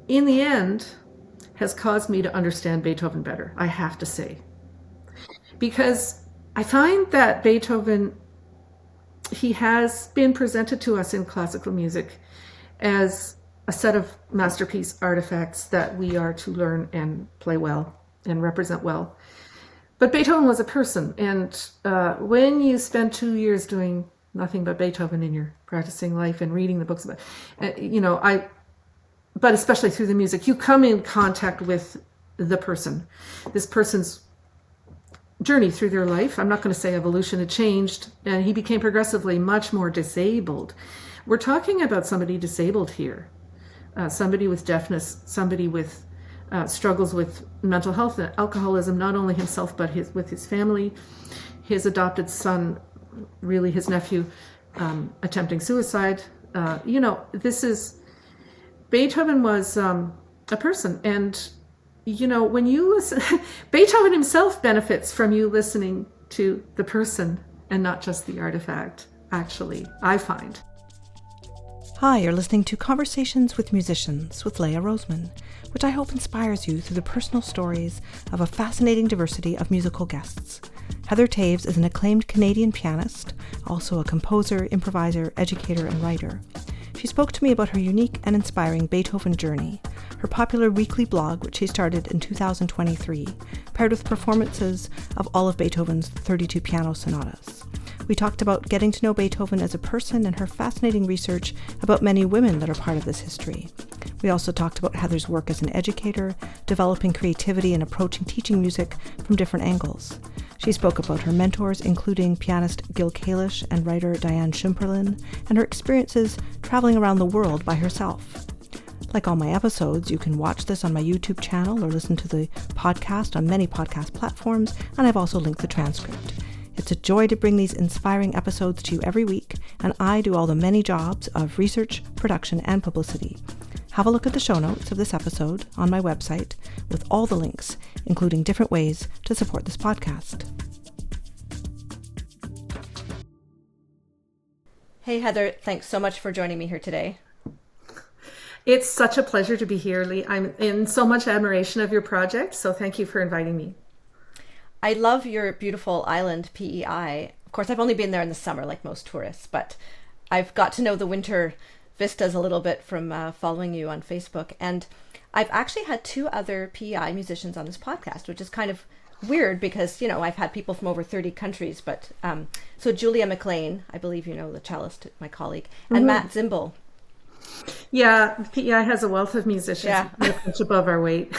in the end, has caused me to understand Beethoven better, I have to say. Because I find that Beethoven, he has been presented to us in classical music as a set of masterpiece artifacts that we are to learn and play well and represent well. But Beethoven was a person, and when you spend 2 years doing nothing but Beethoven in your practicing life and reading the books about, but especially through the music, you come in contact with the person, this person's journey through their life. I'm not going to say evolution had changed, and he became progressively much more disabled. We're talking about somebody disabled here, somebody with deafness, somebody with struggles with mental health and alcoholism, not only himself, but with his family, his adopted son, really his nephew, attempting suicide. Beethoven was a person, and when you listen, Beethoven himself benefits from you listening to the person and not just the artifact, actually, I find. Hi, you're listening to Conversations with Musicians with Leah Roseman, which I hope inspires you through the personal stories of a fascinating diversity of musical guests. Heather Taves is an acclaimed Canadian pianist, also a composer, improviser, educator, and writer. She spoke to me about her unique and inspiring Beethoven Journey, her popular weekly blog, which she started in 2023, paired with performances of all of Beethoven's 32 piano sonatas. We talked about getting to know Beethoven as a person and her fascinating research about many women that are part of this history. We also talked about Heather's work as an educator, developing creativity and approaching teaching music from different angles. She spoke about her mentors, including pianist Gil Kalish and writer Diane Shoemperlen, and her experiences traveling around the world by herself. Like all my episodes, you can watch this on my YouTube channel or listen to the podcast on many podcast platforms, and I've also linked the transcript. It's a joy to bring these inspiring episodes to you every week, and I do all the many jobs of research, production, and publicity. Have a look at the show notes of this episode on my website with all the links, including different ways to support this podcast. Hey Heather, thanks so much for joining me here today. It's such a pleasure to be here, Lee. I'm in so much admiration of your project, so thank you for inviting me. I love your beautiful island, PEI. Of course, I've only been there in the summer, like most tourists, but I've got to know the winter vistas a little bit from following you on Facebook. And I've actually had 2 other PEI musicians on this podcast, which is kind of weird because, I've had people from over 30 countries. But so Julia McLean, I believe the cellist, my colleague, and Matt Zimbel. Yeah, PEI has a wealth of musicians. Yeah. We're much above our weight.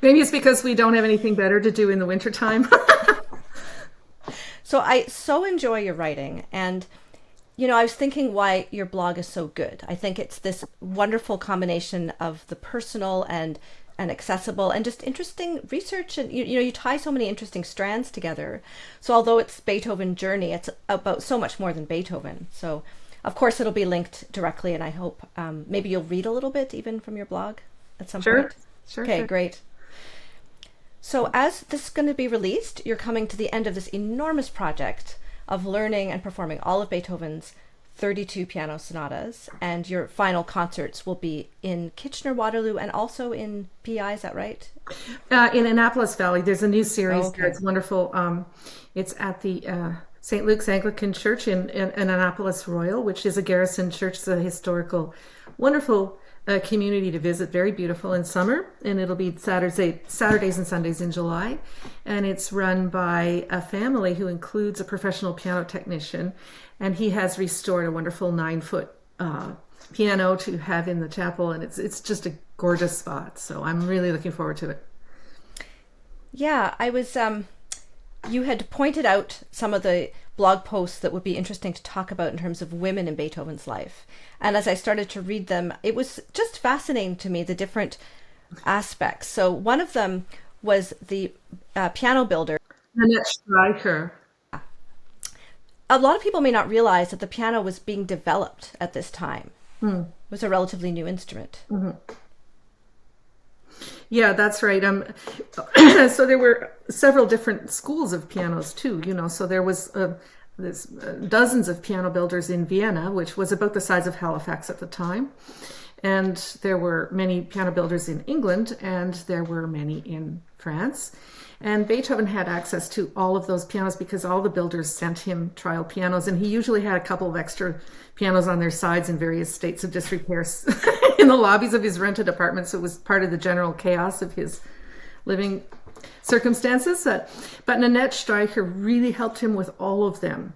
Maybe it's because we don't have anything better to do in the wintertime. So I so enjoy your writing, and I was thinking why your blog is so good. I think it's this wonderful combination of the personal and accessible and just interesting research, and you tie so many interesting strands together. So although it's Beethoven Journey, it's about so much more than Beethoven. So of course it'll be linked directly, and I hope maybe you'll read a little bit even from your blog at some point. Sure. Okay, great. So as this is going to be released, you're coming to the end of this enormous project of learning and performing all of Beethoven's 32 piano sonatas, and your final concerts will be in Kitchener-Waterloo and also in PEI, is that right? In Annapolis Valley, there's a new series. Okay. It's wonderful. It's at the St. Luke's Anglican Church in Annapolis Royal, which is a garrison church. It's a historical, wonderful community to visit, very beautiful in summer, and it'll be Saturdays and Sundays in July, and it's run by a family who includes a professional piano technician, and he has restored a wonderful 9-foot piano to have in the chapel, and it's just a gorgeous spot, so I'm really looking forward to it. Yeah, I was you had pointed out some of the blog posts that would be interesting to talk about in terms of women in Beethoven's life. And as I started to read them, it was just fascinating to me, the different aspects. So one of them was the piano builder. Nanette Streicher. A lot of people may not realize that the piano was being developed at this time. It was a relatively new instrument. Mm-hmm. Yeah, that's right. So there were several different schools of pianos too, so there was dozens of piano builders in Vienna, which was about the size of Halifax at the time. And there were many piano builders in England, and there were many in France. And Beethoven had access to all of those pianos because all the builders sent him trial pianos, and he usually had a couple of extra pianos on their sides in various states of disrepair in the lobbies of his rented apartments. So it was part of the general chaos of his living circumstances. But Nanette Streicher really helped him with all of them.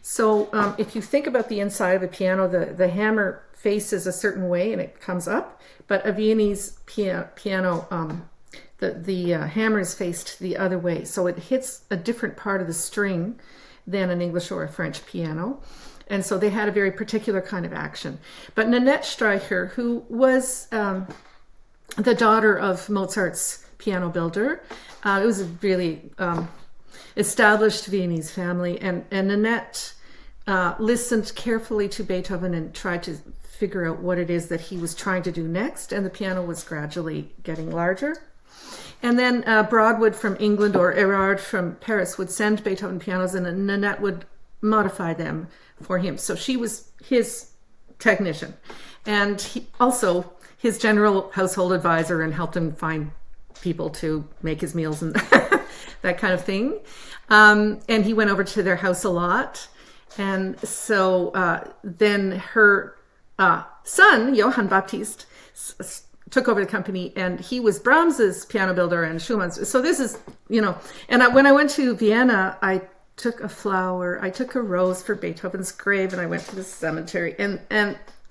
So if you think about the inside of a piano, the hammer faces a certain way and it comes up, but a Viennese piano, the hammer is faced the other way. So it hits a different part of the string than an English or a French piano. And so they had a very particular kind of action. But Nanette Streicher, who was the daughter of Mozart's piano builder, it was a really established Viennese family. And Nanette listened carefully to Beethoven and tried to figure out what it is that he was trying to do next. And the piano was gradually getting larger. And then Broadwood from England or Erard from Paris would send Beethoven pianos, and Nanette would modify them for him. So she was his technician, and he also his general household advisor, and helped him find people to make his meals and that kind of thing. And he went over to their house a lot. And so then her son, Johann Baptist, took over the company, and he was Brahms's piano builder and Schumann's. So this is, and when I went to Vienna, I took a rose for Beethoven's grave, and I went to the cemetery, and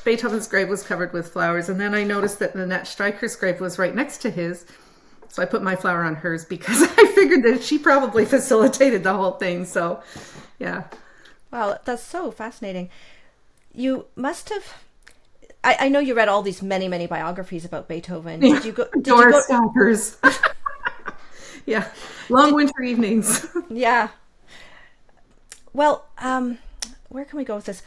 Beethoven's grave was covered with flowers. And then I noticed that Nanette Streicher's grave was right next to his. So I put my flower on hers because I figured that she probably facilitated the whole thing. So, yeah. Wow, that's so fascinating. You must have... I know you read all these many, many biographies about Beethoven. Did you go? Doris Stackers. Yeah, long winter evenings. Yeah. Well, where can we go with this?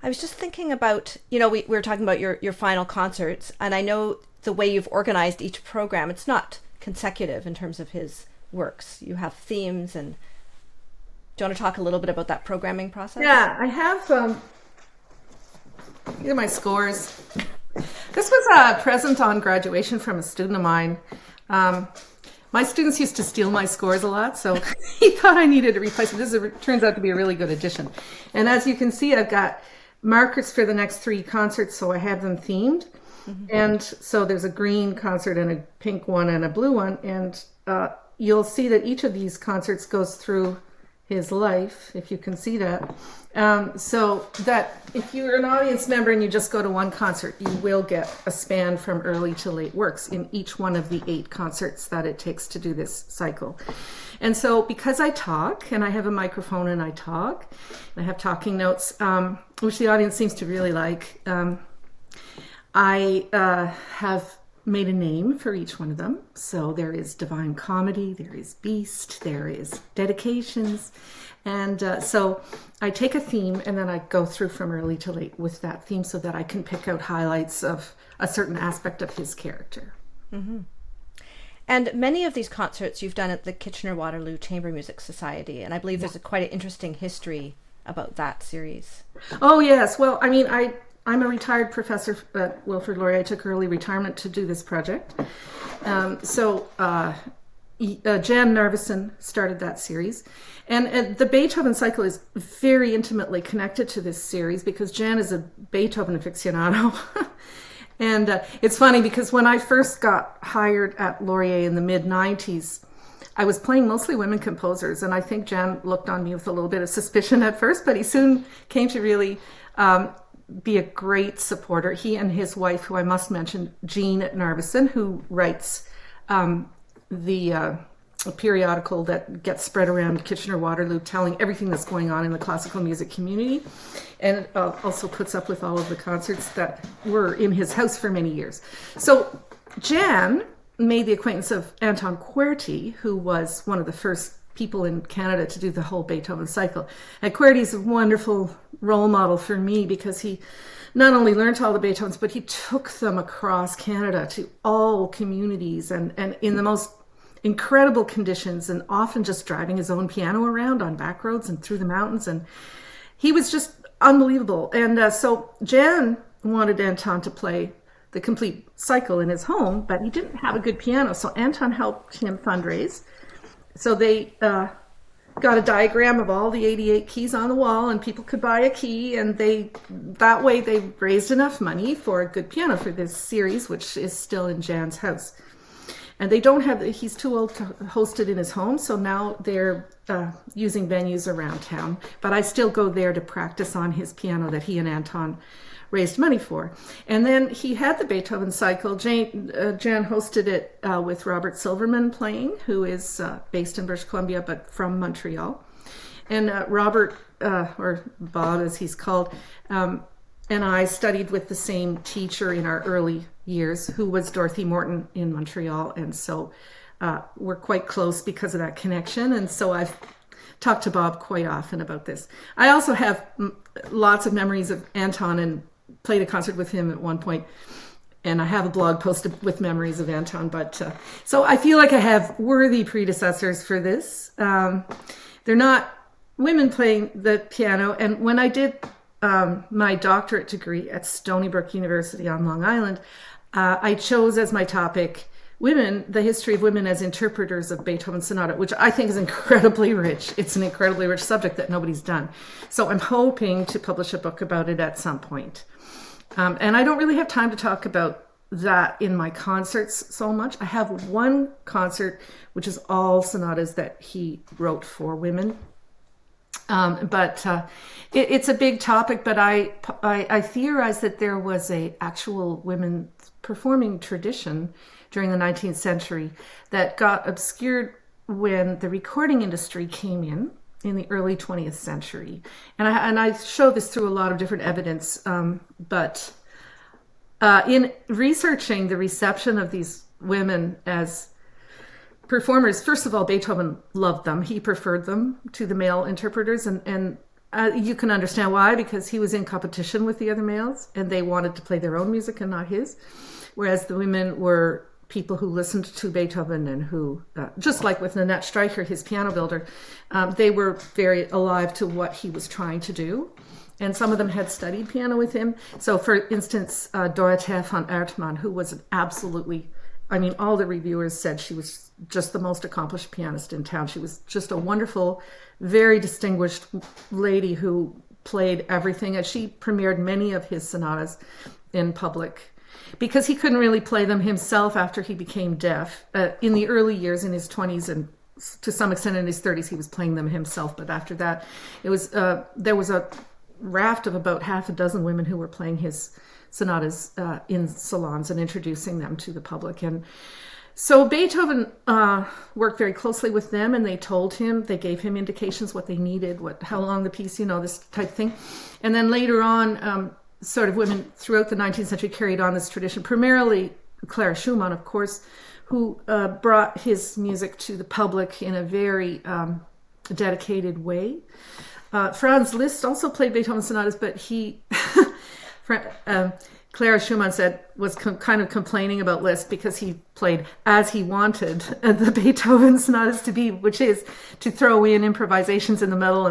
I was just thinking about, we were talking about your final concerts, and I know the way you've organized each program, it's not consecutive in terms of his works. You have themes, and do you want to talk a little bit about that programming process? Yeah, I have... These are my scores. This was a present on graduation from a student of mine. My students used to steal my scores a lot, so he thought I needed a replacement. This turns out to be a really good addition. And as you can see, I've got markers for the next 3 concerts, so I have them themed. Mm-hmm. And so there's a green concert and a pink one and a blue one. And you'll see that each of these concerts goes through his life, if you can see that. So that if you're an audience member and you just go to one concert, you will get a span from early to late works in each one of the 8 concerts that it takes to do this cycle. And so because I talk, and I have a microphone and I talk, and I have talking notes, which the audience seems to really like, I have made a name for each one of them. So there is Divine Comedy, there is Beast, there is Dedications. And so I take a theme and then I go through from early to late with that theme so that I can pick out highlights of a certain aspect of his character. Mm-hmm. And many of these concerts you've done at the Kitchener-Waterloo Chamber Music Society, and I believe there's quite an interesting history about that series. Oh, yes. Well, I mean, I'm a retired professor at Wilfrid Laurier. I took early retirement to do this project. So Jean Narveson started that series. And the Beethoven cycle is very intimately connected to this series because Jan is a Beethoven aficionado. And it's funny because when I first got hired at Laurier in the mid-90s, I was playing mostly women composers. And I think Jan looked on me with a little bit of suspicion at first, but he soon came to really be a great supporter. He and his wife, who I must mention, Jean Narveson, who writes a periodical that gets spread around Kitchener-Waterloo telling everything that's going on in the classical music community, and also puts up with all of the concerts that were in his house for many years. So Jan made the acquaintance of Anton Kuerti, who was one of the first people in Canada to do the whole Beethoven cycle. And Kuerti's a wonderful role model for me because he not only learned all the Beethovens, but he took them across Canada to all communities and in the most incredible conditions, and often just driving his own piano around on back roads and through the mountains. And he was just unbelievable. And so Jan wanted Anton to play the complete cycle in his home, but he didn't have a good piano. So Anton helped him fundraise. So they got a diagram of all the 88 keys on the wall, and people could buy a key, and that way they raised enough money for a good piano for this series, which is still in Jan's house. And they don't have, he's too old to host it in his home, so now they're using venues around town. But I still go there to practice on his piano that he and Anton raised money for. And then he had the Beethoven cycle. Jan hosted it with Robert Silverman playing, who is based in British Columbia, but from Montreal. And Robert, or Bob as he's called, and I studied with the same teacher in our early years, who was Dorothy Morton in Montreal. And so we're quite close because of that connection. And so I've talked to Bob quite often about this. I also have lots of memories of Anton and played a concert with him at one point. And I have a blog posted with memories of Anton. But so I feel like I have worthy predecessors for this. They're not women playing the piano. And when I did my doctorate degree at Stony Brook University on Long Island, I chose as my topic women, the history of women as interpreters of Beethoven's sonata, which I think is incredibly rich. It's an incredibly rich subject that nobody's done. So I'm hoping to publish a book about it at some point. And I don't really have time to talk about that in my concerts so much. I have one concert, which is all sonatas that he wrote for women. It's a big topic, but I theorize that there was a actual women performing tradition during the 19th century that got obscured when the recording industry came in the early 20th century. And I show this through a lot of different evidence, but in researching the reception of these women as performers, first of all, Beethoven loved them. He preferred them to the male interpreters, and you can understand why, because he was in competition with the other males, and they wanted to play their own music and not his, whereas the women were people who listened to Beethoven and who, just like with Nanette Streicher, his piano builder, they were very alive to what he was trying to do. And some of them had studied piano with him. So for instance, Dorothea von Ertmann, who was an absolutely, all the reviewers said she was just the most accomplished pianist in town. She was just a wonderful, very distinguished lady who played everything. And she premiered many of his sonatas in public because he couldn't really play them himself after he became deaf. In the early years, in his 20s and to some extent in his 30s, he was playing them himself. But after that, there was a raft of about half a dozen women who were playing his sonatas in salons and introducing them to the public. And so Beethoven worked very closely with them, and they gave him indications what they needed, how long the piece, this type of thing. And then later on, sort of women throughout the 19th century carried on this tradition, primarily Clara Schumann, of course, who brought his music to the public in a very dedicated way. Franz Liszt also played Beethoven sonatas, but Clara Schumann was kind of complaining about Liszt because he played as he wanted the Beethoven sonatas to be, which is to throw in improvisations in the middle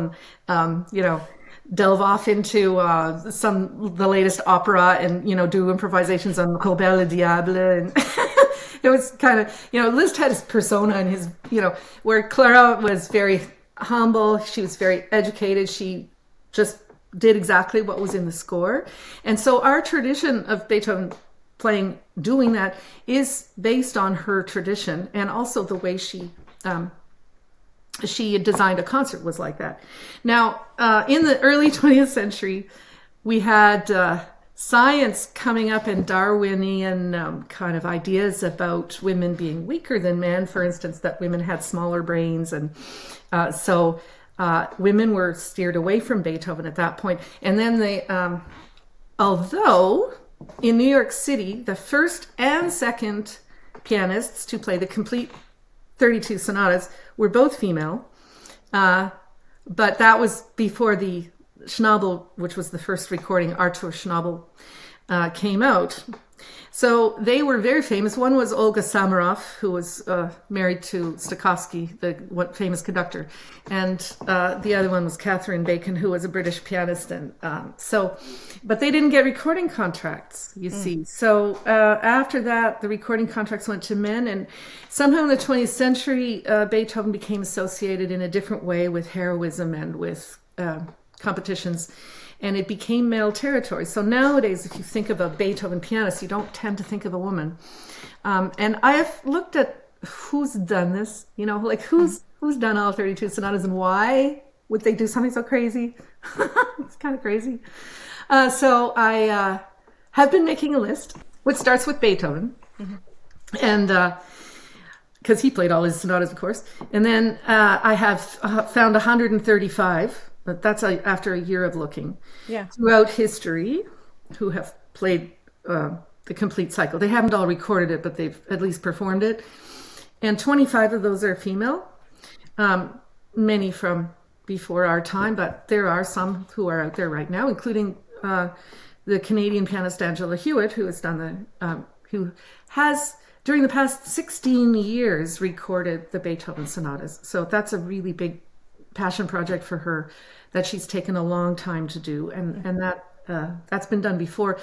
and, delve off into the latest opera and, do improvisations on Colbert le Diable. And it was kind of, Liszt had his persona and his, where Clara was very humble. She was very educated. She just did exactly what was in the score. And so our tradition of Beethoven doing that is based on her tradition, and also the way she designed a concert was like that. Now, in the early 20th century, we had science coming up and Darwinian kind of ideas about women being weaker than men, for instance, that women had smaller brains. And so women were steered away from Beethoven at that point. And then they, although in New York City, the first and second pianists to play the complete 32 sonatas were both female, but that was before the Schnabel, which was the first recording, Arthur Schnabel. came out. So they were very famous. One was Olga Samarov, who was married to Stokowski, the famous conductor, and the other one was Catherine Bacon, who was a British pianist. And but they didn't get recording contracts, you see. So after that, the recording contracts went to men, and somehow in the 20th century, Beethoven became associated in a different way with heroism and with competitions. And it became male territory. So nowadays, if you think of a Beethoven pianist, you don't tend to think of a woman. And I've looked at who's done this, like who's done all 32 sonatas and why would they do something so crazy? It's kind of crazy. So I have been making a list, which starts with Beethoven. And because he played all his sonatas, of course. And then I have found 135. But that's after a year of looking throughout history, who have played the complete cycle. They haven't all recorded it, but they've at least performed it. And 25 of those are female, many from before our time, but there are some who are out there right now, including the Canadian pianist Angela Hewitt, who has done who has during the past 16 years recorded the Beethoven sonatas. So that's a really big passion project for her that she's taken a long time to do, and that's been done before.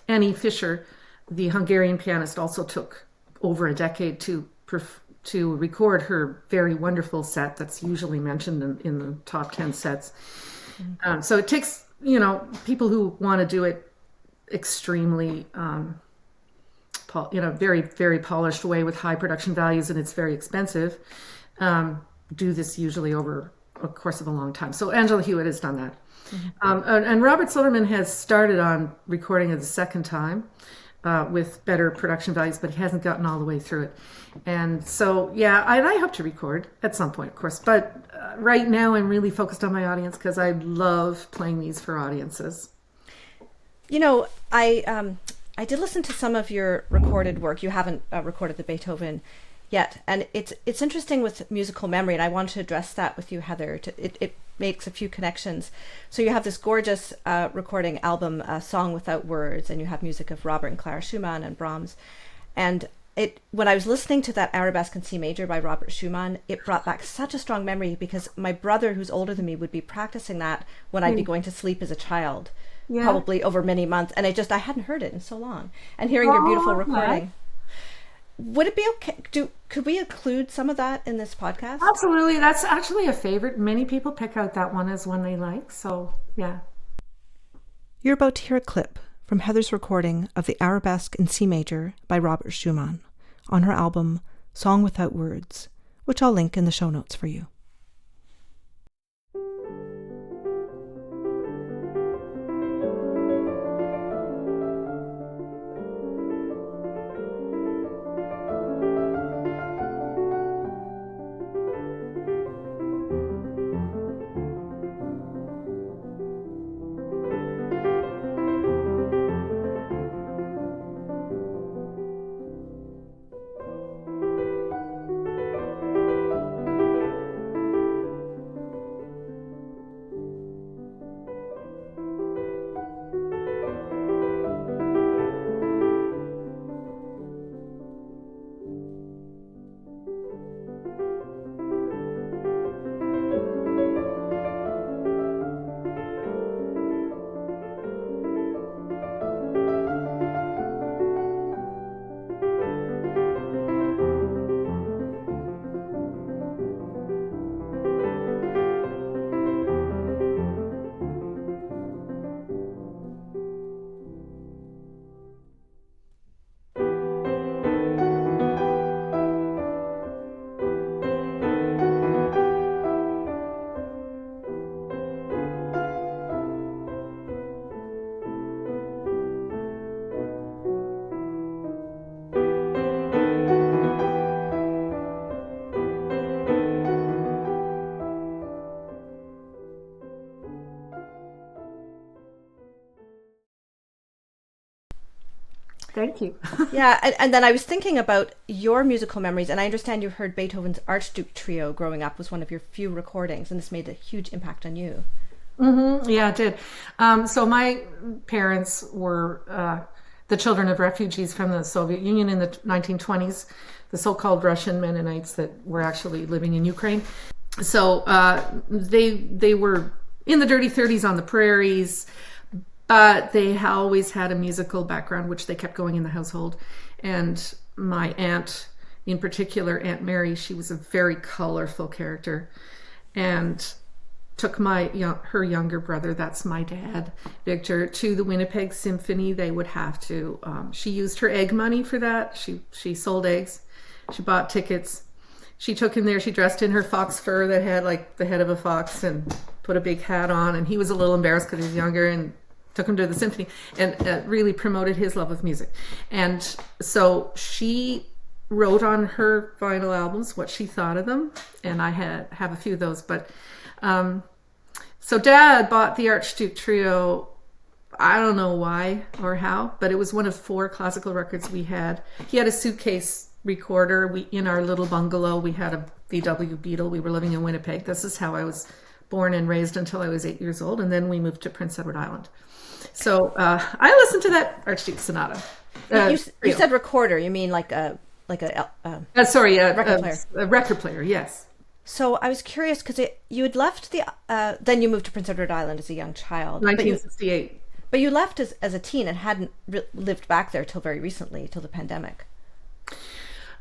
Annie Fischer, the Hungarian pianist, also took over a decade to record her very wonderful set that's usually mentioned in the top 10 sets. So it takes people who want to do it extremely very, very polished way with high production values, and it's very expensive. Do this usually over a course of a long time. So Angela Hewitt has done that. And Robert Silverman has started on recording it the second time with better production values, but he hasn't gotten all the way through it. And so, I hope to record at some point, of course. But right now I'm really focused on my audience because I love playing these for audiences. I did listen to some of your recorded work. You haven't recorded the Beethoven yet, and it's interesting with musical memory, and I want to address that with you, Heather. It makes a few connections. So you have this gorgeous recording album, Song Without Words, and you have music of Robert and Clara Schumann and Brahms. And when I was listening to that Arabesque in C major by Robert Schumann, it brought back such a strong memory because my brother, who's older than me, would be practicing that when I'd be going to sleep as a child, probably over many months. And I hadn't heard it in so long. And hearing your beautiful recording. Would it be okay? Could we include some of that in this podcast? Absolutely. That's actually a favorite. Many people pick out that one as one they like. So, yeah. You're about to hear a clip from Heather's recording of the Arabesque in C major by Robert Schumann on her album Song Without Words, which I'll link in the show notes for you. Thank you. And then I was thinking about your musical memories, and I understand you heard Beethoven's Archduke Trio growing up was one of your few recordings, and this made a huge impact on you. Yeah, it did. So my parents were the children of refugees from the Soviet Union in the 1920s, the so-called Russian Mennonites that were actually living in Ukraine. So they were in the dirty 30s on the prairies, but they always had a musical background, which they kept going in the household. And my aunt, in particular, Aunt Mary, she was a very colorful character, and took her younger brother, that's my dad, Victor, to the Winnipeg Symphony. They would have to. She used her egg money for that. She sold eggs. She bought tickets. She took him there. She dressed in her fox fur that had like the head of a fox and put a big hat on. And he was a little embarrassed because he was younger, and took him to the symphony and really promoted his love of music. And so she wrote on her vinyl albums what she thought of them, and I have a few of those. But so Dad bought the Archduke Trio. I don't know why or how, but it was one of 4 classical records we had. He had a suitcase recorder. In our little bungalow, we had a VW Beetle. We were living in Winnipeg. This is how I was born and raised until I was 8 years old, and then we moved to Prince Edward Island. So I listened to that Archduke Sonata. You said recorder. You mean like a sorry, record player. A record player, yes. So I was curious because you had left then you moved to Prince Edward Island as a young child. 1968. But you left as a teen and hadn't lived back there till very recently, till the pandemic.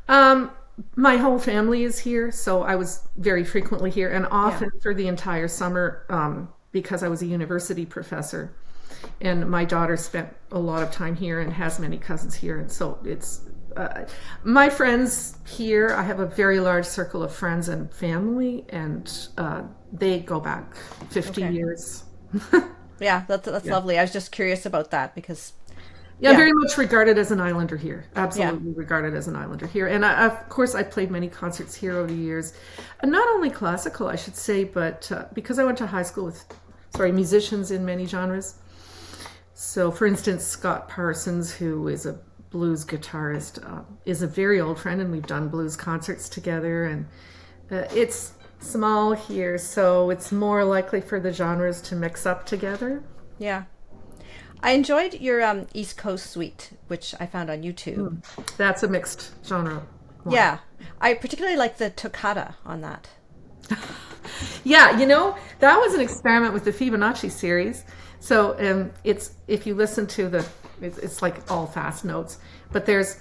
My whole family is here, so I was very frequently here, and often for the entire summer, because I was a university professor, and my daughter spent a lot of time here and has many cousins here, and so it's my friends here. I have a very large circle of friends and family, and they go back 50 years. Yeah, that's lovely. I was just curious about that because I'm very much regarded as an islander here. Absolutely regarded as an islander here. And of course, I played many concerts here over the years. And not only classical, I should say, but because I went to high school with, musicians in many genres. So, for instance, Scott Parsons, who is a blues guitarist, is a very old friend, and we've done blues concerts together. And it's small here, so it's more likely for the genres to mix up together. Yeah. I enjoyed your East Coast suite, which I found on YouTube. That's a mixed genre one. Yeah. I particularly like the Toccata on that. Yeah, that was an experiment with the Fibonacci series. So it's, if you listen to it's like all fast notes, but there's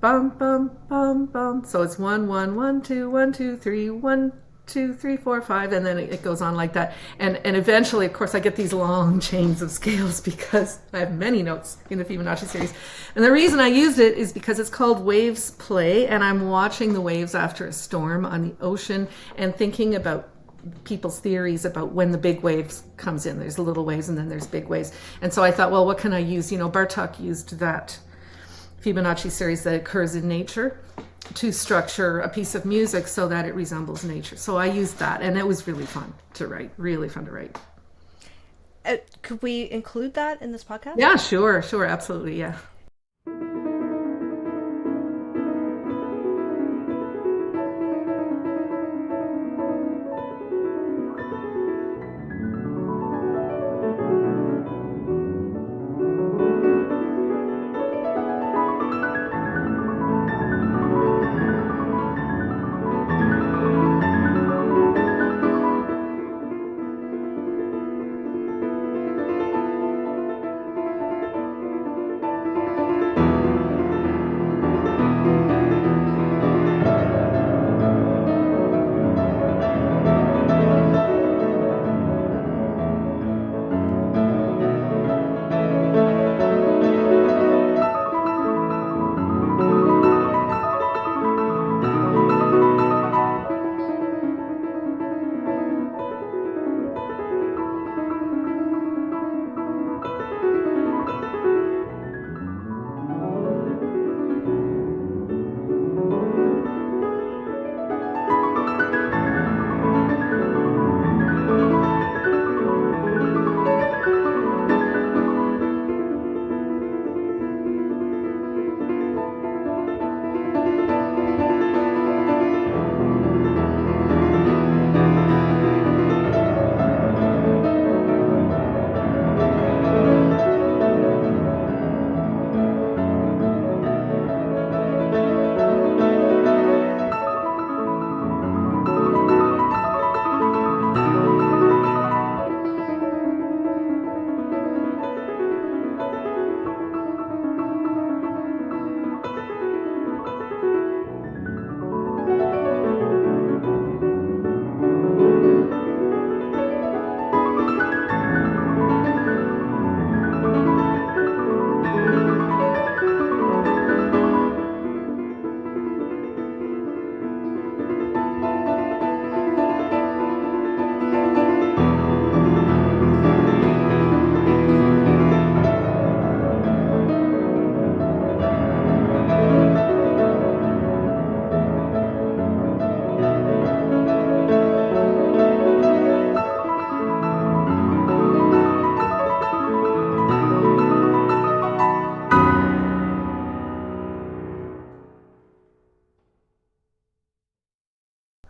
bum, bum, bum, bum. So it's 1, 1, 1, 2, 1, 2, 3, 1, 2, 3, 4, 5, and then it goes on like that. And eventually, of course, I get these long chains of scales because I have many notes in the Fibonacci series. And the reason I used it is because it's called Waves Play, and I'm watching the waves after a storm on the ocean and thinking about people's theories about when the big waves comes in. There's little waves and then there's big waves. And so I thought, well, what can I use? Bartók used that Fibonacci series that occurs in nature to structure a piece of music so that it resembles nature. So I used that, and it was really fun to write. Really fun to write. Could we include that in this podcast? Yeah, sure, absolutely, yeah.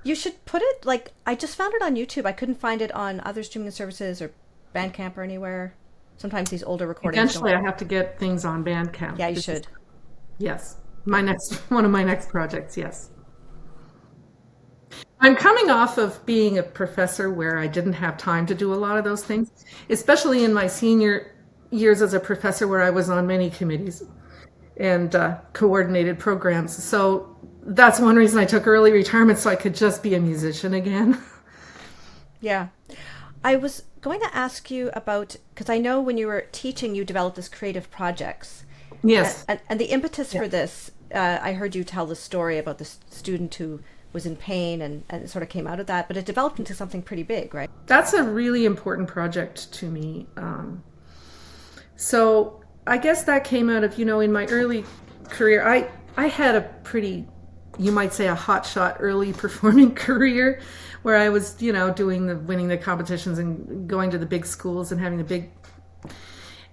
You should put it, like, I just found it on YouTube. I couldn't find it on other streaming services or Bandcamp or anywhere. Sometimes these older recordings Eventually, I have to get things on Bandcamp. Yeah, you should. Yes. One of my next projects, yes. I'm coming off of being a professor where I didn't have time to do a lot of those things, especially in my senior years as a professor where I was on many committees and coordinated programs. So that's one reason I took early retirement, so I could just be a musician again. Yeah. I was going to ask you about, because I know when you were teaching, you developed this creative projects. Yes. And the impetus for this, I heard you tell the story about the student who was in pain and it sort of came out of that, but it developed into something pretty big, right? That's a really important project to me. So I guess that came out of, in my early career, I had a pretty, you might say, a hotshot early performing career where I was, winning the competitions and going to the big schools and having the big,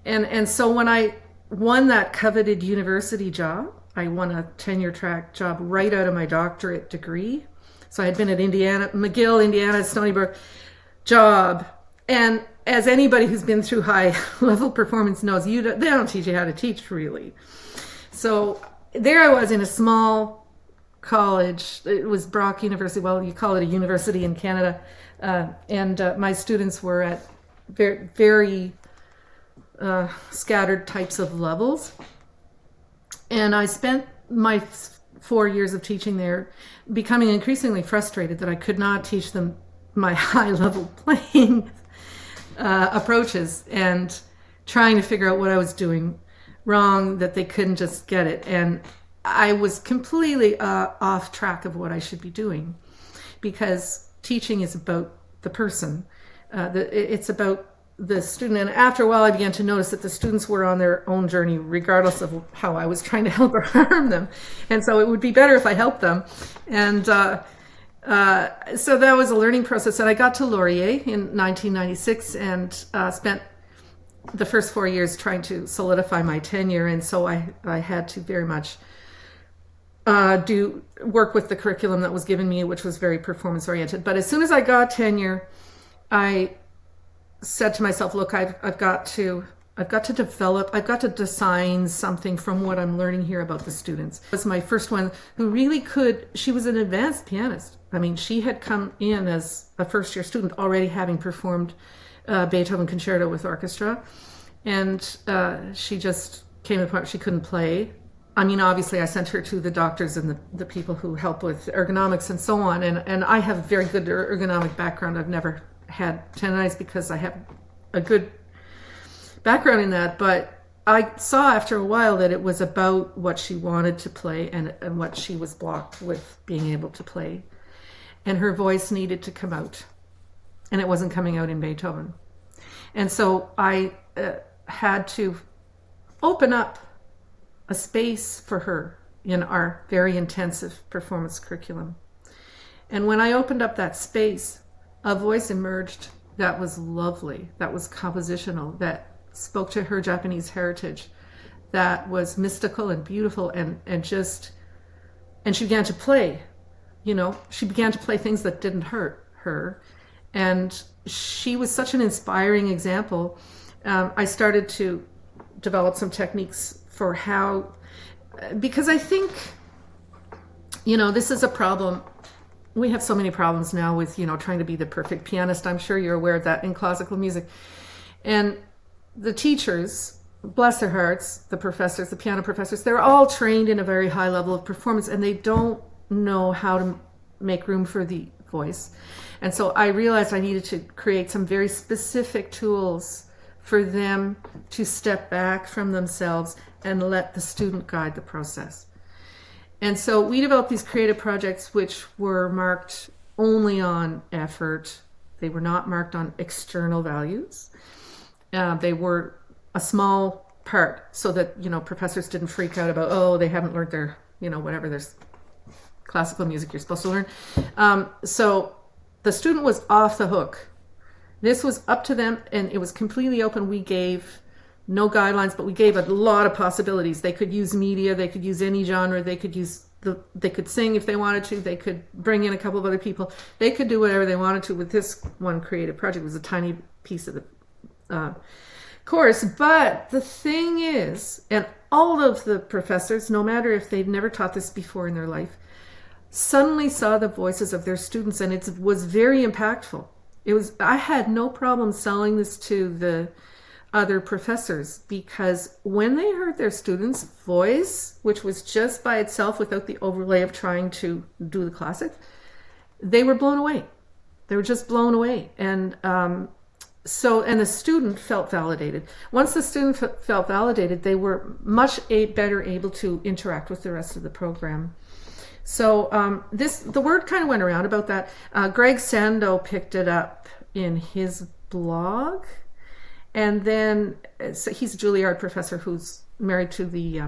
and so when I won that coveted university job, I won a tenure track job right out of my doctorate degree. So I had been at McGill, Indiana, Stony Brook job. And as anybody who's been through high level performance knows, they don't teach you how to teach really. So there I was in a small college. It was Brock University. Well, you call it a university in Canada. And my students were at very, very scattered types of levels. And I spent my 4 years of teaching there becoming increasingly frustrated that I could not teach them my high-level playing approaches and trying to figure out what I was doing wrong, that they couldn't just get it. And I was completely off track of what I should be doing, because teaching is about the person. It's about the student. And after a while, I began to notice that the students were on their own journey, regardless of how I was trying to help or harm them. And so it would be better if I helped them. And so that was a learning process. And I got to Laurier in 1996 and spent the first 4 years trying to solidify my tenure. And so I had to very much work with the curriculum that was given me, which was very performance oriented. But as soon as I got tenure, I said to myself, look, I've got to develop, I've got to design something from what I'm learning here about the students. It was my first one who really she was an advanced pianist. I mean, she had come in as a first year student already having performed Beethoven Concerto with orchestra. And she just came apart, she couldn't play. I mean, obviously I sent her to the doctors and the people who help with ergonomics and so on. And I have a very good ergonomic background. I've never had tendonitis because I have a good background in that, but I saw after a while that it was about what she wanted to play and what she was blocked with being able to play. And her voice needed to come out, and it wasn't coming out in Beethoven. And so I had to open up a space for her in our very intensive performance curriculum. And when I opened up that space, a voice emerged that was lovely, that was compositional, that spoke to her Japanese heritage, that was mystical and beautiful, and she began to play, she began to play things that didn't hurt her. And she was such an inspiring example. I started to develop some techniques for how, because I think, this is a problem. We have so many problems now with, trying to be the perfect pianist. I'm sure you're aware of that in classical music. And the teachers, bless their hearts, the professors, the piano professors, they're all trained in a very high level of performance, and they don't know how to make room for the voice. And so I realized I needed to create some very specific tools for them to step back from themselves and let the student guide the process. And so we developed these creative projects which were marked only on effort. They were not marked on external values. They were a small part so that, professors didn't freak out about, they haven't learned their, whatever, there's classical music you're supposed to learn. So the student was off the hook. This was up to them, and it was completely open. We gave no guidelines, but we gave a lot of possibilities. They could use media, they could use any genre, they could use they could sing if they wanted to. They could bring in a couple of other people. They could do whatever they wanted to with this one creative project. It was a tiny piece of the course. But the thing is, and all of the professors, no matter if they'd never taught this before in their life, suddenly saw the voices of their students, and it was very impactful. I had no problem selling this to the other professors, because when they heard their students' voice, which was just by itself without the overlay of trying to do the classics, they were blown away. They were just blown away. And and the student felt validated. Once the student felt validated, they were much better able to interact with the rest of the program. So the word kind of went around about that. Greg Sando picked it up in his blog. And then so he's a Juilliard professor who's married to the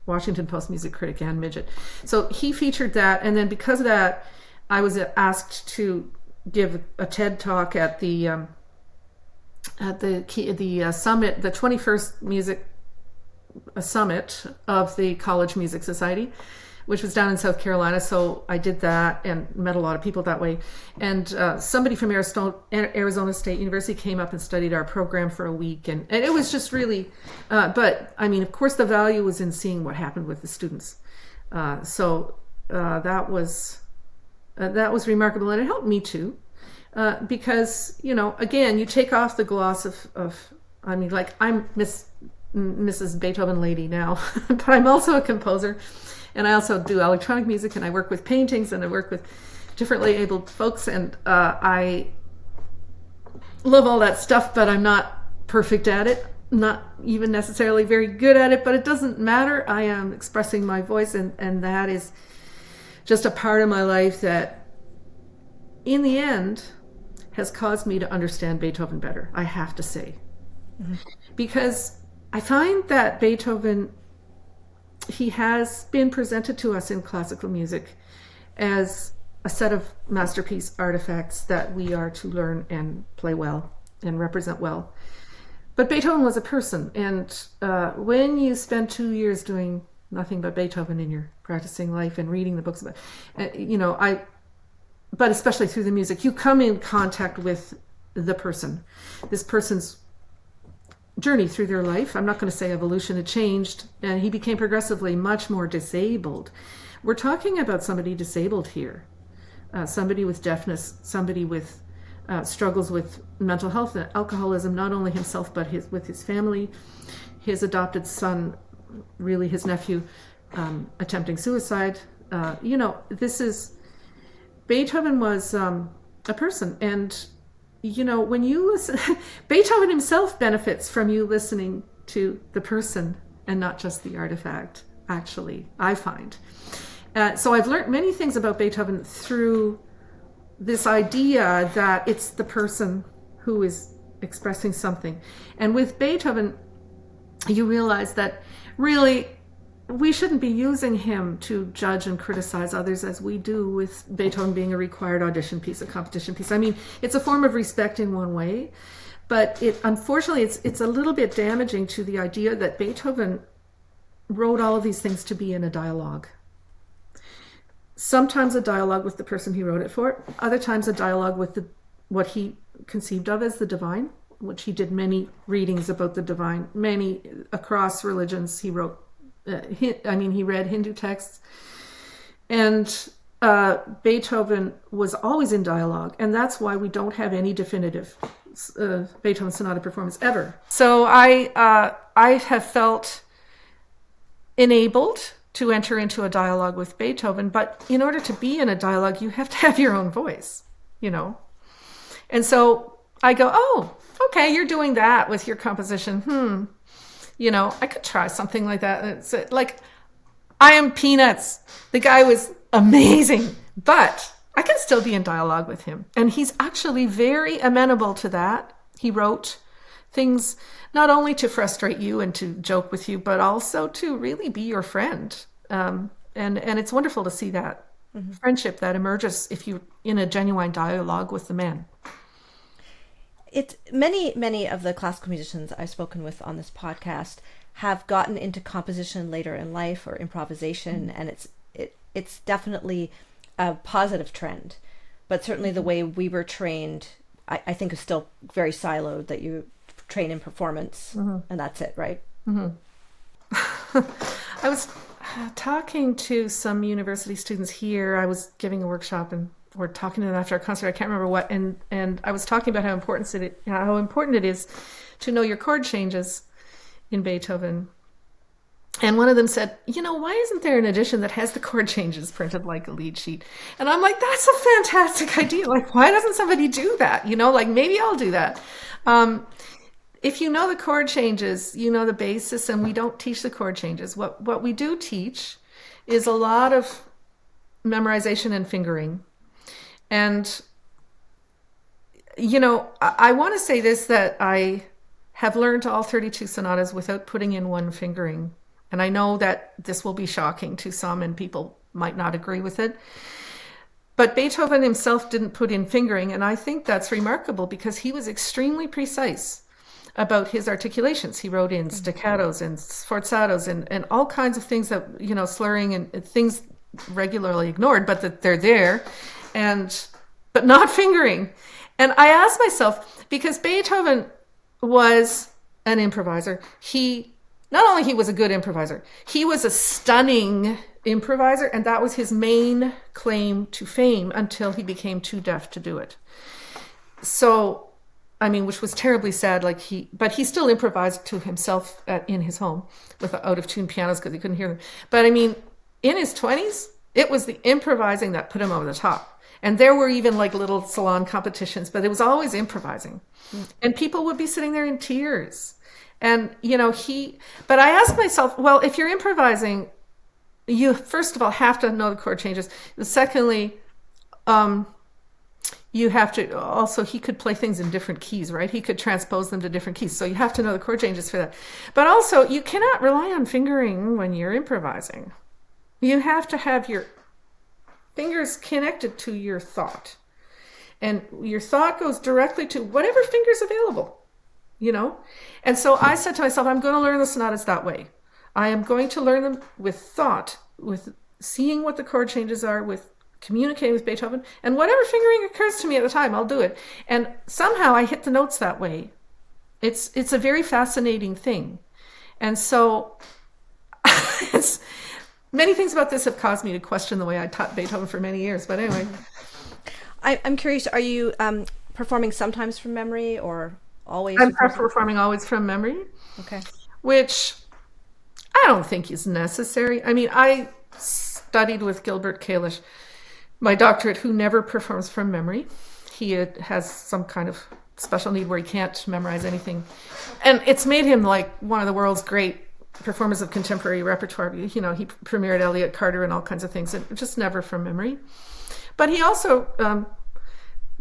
Washington Post music critic Ann Midgett. So he featured that, and then because of that, I was asked to give a TED talk at the summit, the 21st Music Summit of the College Music Society, which was down in South Carolina. So I did that and met a lot of people that way. And somebody from Arizona State University came up and studied our program for a week. And it was just really, but I mean, of course, the value was in seeing what happened with the students. So that was remarkable. And it helped me too, because, again, you take off the gloss of I mean, like, I'm Mrs. Beethoven lady now, but I'm also a composer. And I also do electronic music, and I work with paintings, and I work with differently abled folks, and I love all that stuff, but I'm not perfect at it, not even necessarily very good at it, but it doesn't matter. I am expressing my voice, and that is just a part of my life that, in the end, has caused me to understand Beethoven better, I have to say. Mm-hmm. Because I find that Beethoven, he has been presented to us in classical music as a set of masterpiece artifacts that we are to learn and play well and represent well. But Beethoven was a person, and when you spend 2 years doing nothing but Beethoven in your practicing life and reading the books about, but especially through the music, you come in contact with the person, this person's journey through their life. I'm not going to say evolution, it changed, and he became progressively much more disabled. We're talking about somebody disabled here, somebody with deafness, somebody with struggles with mental health and alcoholism, not only himself but with his family, his adopted son, really his nephew, attempting suicide. Beethoven was a person, and when you listen, Beethoven himself benefits from you listening to the person and not just the artifact, actually, I find. So I've learned many things about Beethoven through this idea that it's the person who is expressing something. And with Beethoven, you realize that really we shouldn't be using him to judge and criticize others as we do with Beethoven being a required audition piece, a competition piece. I mean, it's a form of respect in one way, but unfortunately it's a little bit damaging to the idea that Beethoven wrote all of these things to be in a dialogue. Sometimes a dialogue with the person he wrote it for, other times a dialogue with what he conceived of as the divine, which he did many readings about the divine, many across religions. He wrote he read Hindu texts, and Beethoven was always in dialogue, and that's why we don't have any definitive Beethoven sonata performance ever. So I have felt enabled to enter into a dialogue with Beethoven, but in order to be in a dialogue, you have to have your own voice, And so I go, oh, okay, you're doing that with your composition. I could try something like that. It's like, I am peanuts. The guy was amazing, but I can still be in dialogue with him. And he's actually very amenable to that. He wrote things not only to frustrate you and to joke with you, but also to really be your friend. And it's wonderful to see that friendship that emerges if you're in a genuine dialogue with the man. It's many of the classical musicians I've spoken with on this podcast have gotten into composition later in life or improvisation, and it's definitely a positive trend. But certainly the way we were trained, I think is still very siloed, that you train in performance and that's it, right? I was talking to some university students here. I was giving a workshop and we're talking to them after a concert. I can't remember what, and I was talking about how important it is to know your chord changes in Beethoven. And one of them said, why isn't there an edition that has the chord changes printed like a lead sheet? And I'm like, that's a fantastic idea. Like, why doesn't somebody do that? Like maybe I'll do that. If you know the chord changes, you know the basis, and we don't teach the chord changes. What we do teach is a lot of memorization and fingering. And, I want to say this, that I have learned all 32 sonatas without putting in one fingering. And I know that this will be shocking to some and people might not agree with it. But Beethoven himself didn't put in fingering, and I think that's remarkable because he was extremely precise about his articulations. He wrote in staccatos and sforzatos and all kinds of things that, slurring and things regularly ignored, but that they're there, but not fingering. And I asked myself, because Beethoven was an improviser, not only he was a good improviser, he was a stunning improviser, and that was his main claim to fame until he became too deaf to do it. So, which was terribly sad. But he still improvised to himself in his home with out of tune pianos because he couldn't hear them. But in his 20s, it was the improvising that put him over the top. And there were even little salon competitions, but it was always improvising, and people would be sitting there in tears. And, but I asked myself, well, if you're improvising, you first of all have to know the chord changes. Secondly, you have to also, he could play things in different keys, right? He could transpose them to different keys. So you have to know the chord changes for that. But also, you cannot rely on fingering when you're improvising. You have to have your fingers connected to your thought. And your thought goes directly to whatever finger's available. And so I said to myself, I'm going to learn the sonatas that way. I am going to learn them with thought, with seeing what the chord changes are, with communicating with Beethoven, and whatever fingering occurs to me at the time, I'll do it. And somehow I hit the notes that way. It's a very fascinating thing. And so many things about this have caused me to question the way I taught Beethoven for many years. But anyway. I'm curious, are you performing sometimes from memory or always? I'm performing always from memory. Okay. Which I don't think is necessary. I studied with Gil Kalish, my doctorate, who never performs from memory. He has some kind of special need where he can't memorize anything. And it's made him one of the world's great performers of contemporary repertoire. He premiered Elliott Carter and all kinds of things, and just never from memory. But he also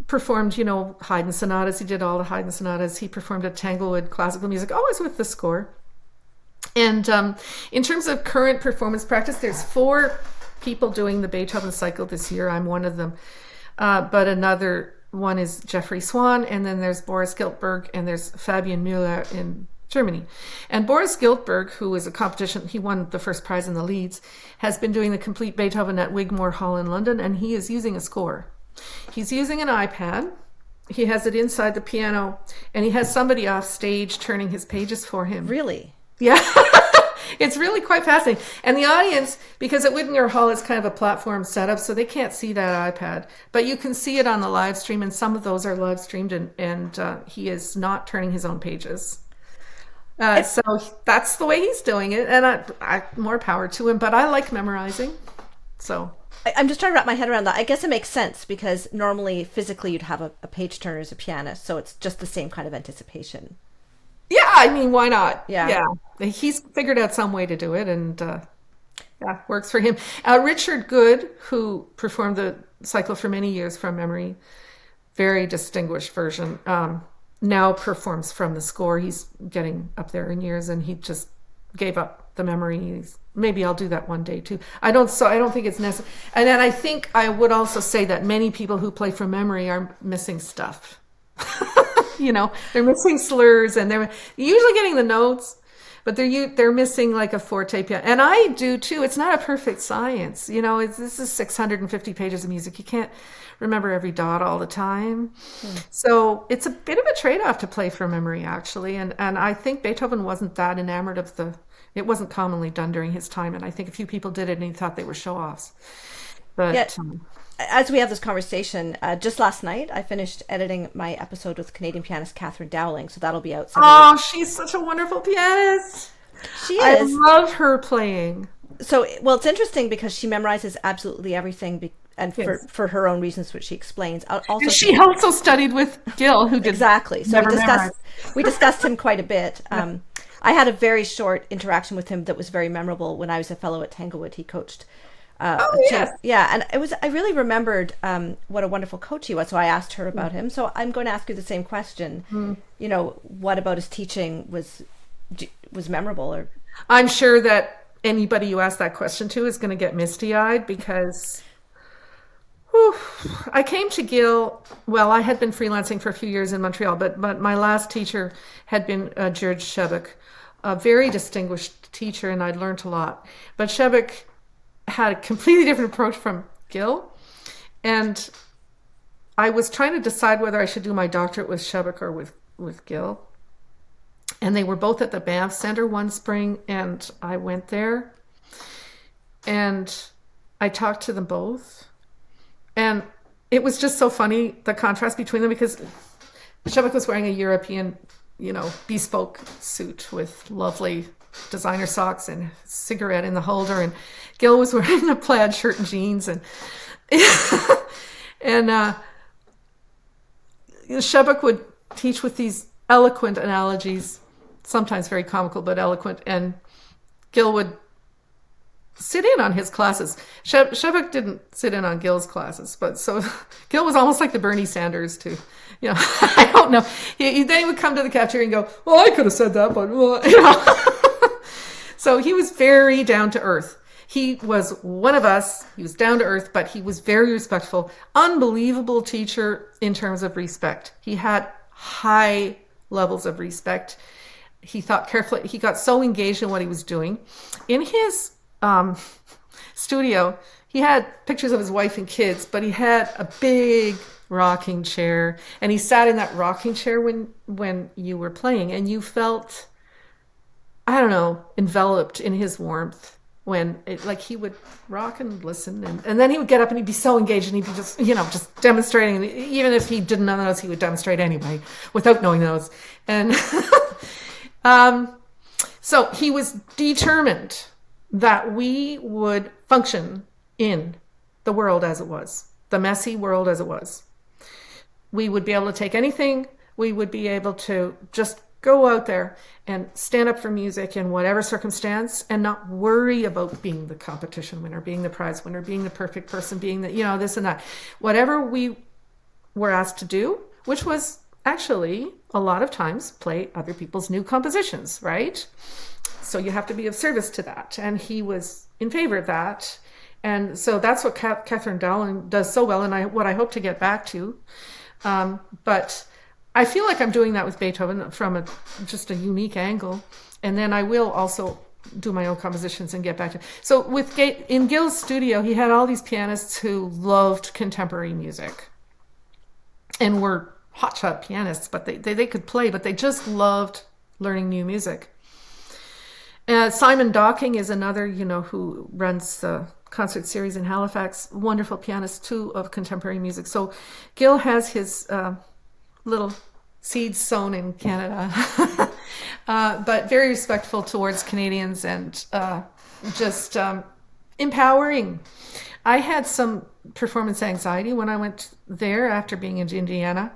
performed, Haydn sonatas. He did all the Haydn sonatas. He performed at Tanglewood classical music, always with the score. And in terms of current performance practice, there's 4 people doing the Beethoven cycle this year. I'm one of them. But another one is Jeffrey Swan, and then there's Boris Giltberg, and there's Fabian Müller in Germany. And Boris Giltberg, who is a competition, he won the first prize in the Leeds, has been doing the complete Beethoven at Wigmore Hall in London, and he is using a score. He's using an iPad. He has it inside the piano, and he has somebody off stage turning his pages for him. Really? Yeah. It's really quite fascinating. And the audience, because at Wigmore Hall is kind of a platform setup, so they can't see that iPad. But you can see it on the live stream, and some of those are live streamed, and he is not turning his own pages. So that's the way he's doing it, and I more power to him, but I like memorizing. So I'm just trying to wrap my head around that. I guess it makes sense because normally physically you'd have a page turner as a pianist, so it's just the same kind of anticipation. Yeah, why not? Yeah. He's figured out some way to do it, and works for him. Richard Good, who performed the cycle for many years from memory, very distinguished version, now performs from the score. He's getting up there in years, and he just gave up the memory. Maybe I'll do that one day too. I don't think it's necessary. And then I think I would also say that many people who play from memory are missing stuff. They're missing slurs, and they're usually getting the notes, but they're missing like a forte piano, and I do too. It's not a perfect science, this is 650 pages of music. You can't remember every dot all the time. So it's a bit of a trade-off to play from memory, actually, and I think Beethoven wasn't that enamored of it wasn't commonly done during his time, and I think a few people did it and he thought they were show-offs. But yeah. As we have this conversation, just last night I finished editing my episode with Canadian pianist Catherine Dowling, so that'll be out. Oh, she's such a wonderful pianist. She is. I love her playing. So, well, it's interesting because she memorizes absolutely everything, and Yes. for her own reasons, which she explains. Also, And she also studied with Gil, who did exactly. So never we discussed him quite a bit. I had a very short interaction with him that was very memorable when I was a fellow at Tanglewood. He coached. Yes. Yeah, and I really remembered what a wonderful coach he was. So I asked her about him. So I'm going to ask you the same question. What about his teaching was memorable? Or I'm sure that anybody you ask that question to is going to get misty-eyed because I came to Gil. Well, I had been freelancing for a few years in Montreal, but my last teacher had been George Shebek, a very distinguished teacher, and I'd learned a lot. But Shebek had a completely different approach from Gil, and I was trying to decide whether I should do my doctorate with Shebek or with Gil. And they were both at the Banff Center one spring, and I went there, and I talked to them both. And it was just so funny, the contrast between them, because Shebek was wearing a European, bespoke suit with lovely designer socks and a cigarette in the holder, and Gil was wearing a plaid shirt and jeans, and Shebek would teach with these eloquent analogies, sometimes very comical but eloquent, and Gil would sit in on his classes. Shebek didn't sit in on Gil's classes, but so Gil was almost like the Bernie Sanders to, I don't know. Then he would come to the cafeteria and go, "Well, I could have said that, but So he was very down to earth. He was one of us. He was down to earth, but he was very respectful. Unbelievable teacher in terms of respect. He had high levels of respect. He thought carefully. He got so engaged in what he was doing. In his studio, he had pictures of his wife and kids, but he had a big rocking chair, and he sat in that rocking chair when you were playing, and you felt, I don't know, enveloped in his warmth when he would rock and listen, and then he would get up and he'd be so engaged, and he'd be just demonstrating. And even if he didn't know the notes, he would demonstrate anyway without knowing those. And so he was determined that we would function in the world as it was, the messy world as it was. We would be able to take anything. We would be able to just go out there and stand up for music in whatever circumstance and not worry about being the competition winner, being the prize winner, being the perfect person, being the, this and that. Whatever we were asked to do, which was actually a lot of times play other people's new compositions, right? So you have to be of service to that. And he was in favor of that. And so that's what Catherine Dowling does so well, and what I hope to get back to. But I feel like I'm doing that with Beethoven from just a unique angle. And then I will also do my own compositions and get back to. So in Gil's studio, he had all these pianists who loved contemporary music and were hotshot pianists, but they could play, but they just loved learning new music. Simon Docking is another, who runs the concert series in Halifax, wonderful pianist too of contemporary music. So Gil has his little seeds sown in Canada, but very respectful towards Canadians and just empowering. I had some performance anxiety when I went there after being in Indiana,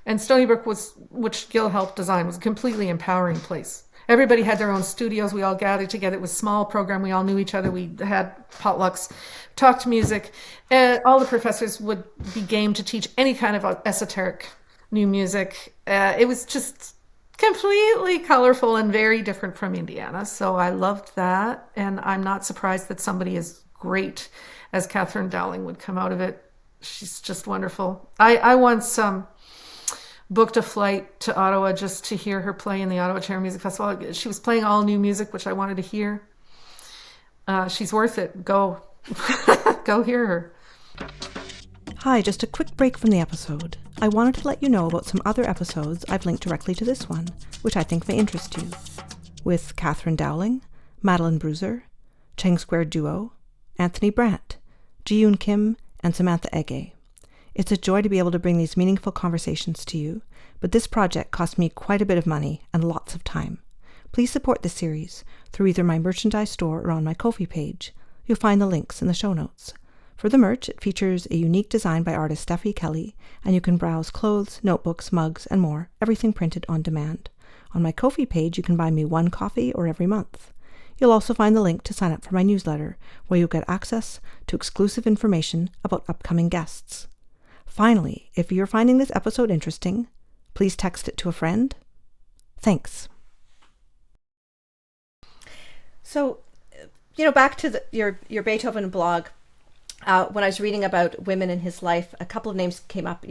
and Stony Brook which Gil helped design, was a completely empowering place. Everybody had their own studios. We all gathered together. It was a small program. We all knew each other. We had potlucks, talked music. All the professors would be game to teach any kind of esoteric new music. It was just completely colorful and very different from Indiana. So I loved that. And I'm not surprised that somebody as great as Catherine Dowling would come out of it. She's just wonderful. I once booked a flight to Ottawa just to hear her play in the Ottawa Chamber Music Festival. She was playing all new music, which I wanted to hear. She's worth it. Go. Go hear her. Hi, just a quick break from the episode. I wanted to let you know about some other episodes I've linked directly to this one, which I think may interest you, with Catherine Dowling, Madeline Bruiser, Cheng Square Duo, Anthony Brandt, Ji-Yoon Kim, and Samantha Ege. It's a joy to be able to bring these meaningful conversations to you, but this project cost me quite a bit of money and lots of time. Please support this series through either my merchandise store or on my Ko-fi page. You'll find the links in the show notes. For the merch, it features a unique design by artist Steffi Kelly, and you can browse clothes, notebooks, mugs, and more, everything printed on demand. On my Ko-fi page, you can buy me one coffee or every month. You'll also find the link to sign up for my newsletter, where you'll get access to exclusive information about upcoming guests. Finally, if you're finding this episode interesting, please text it to a friend. Thanks. So, back to your Beethoven blog. When I was reading about women in his life, a couple of names came up,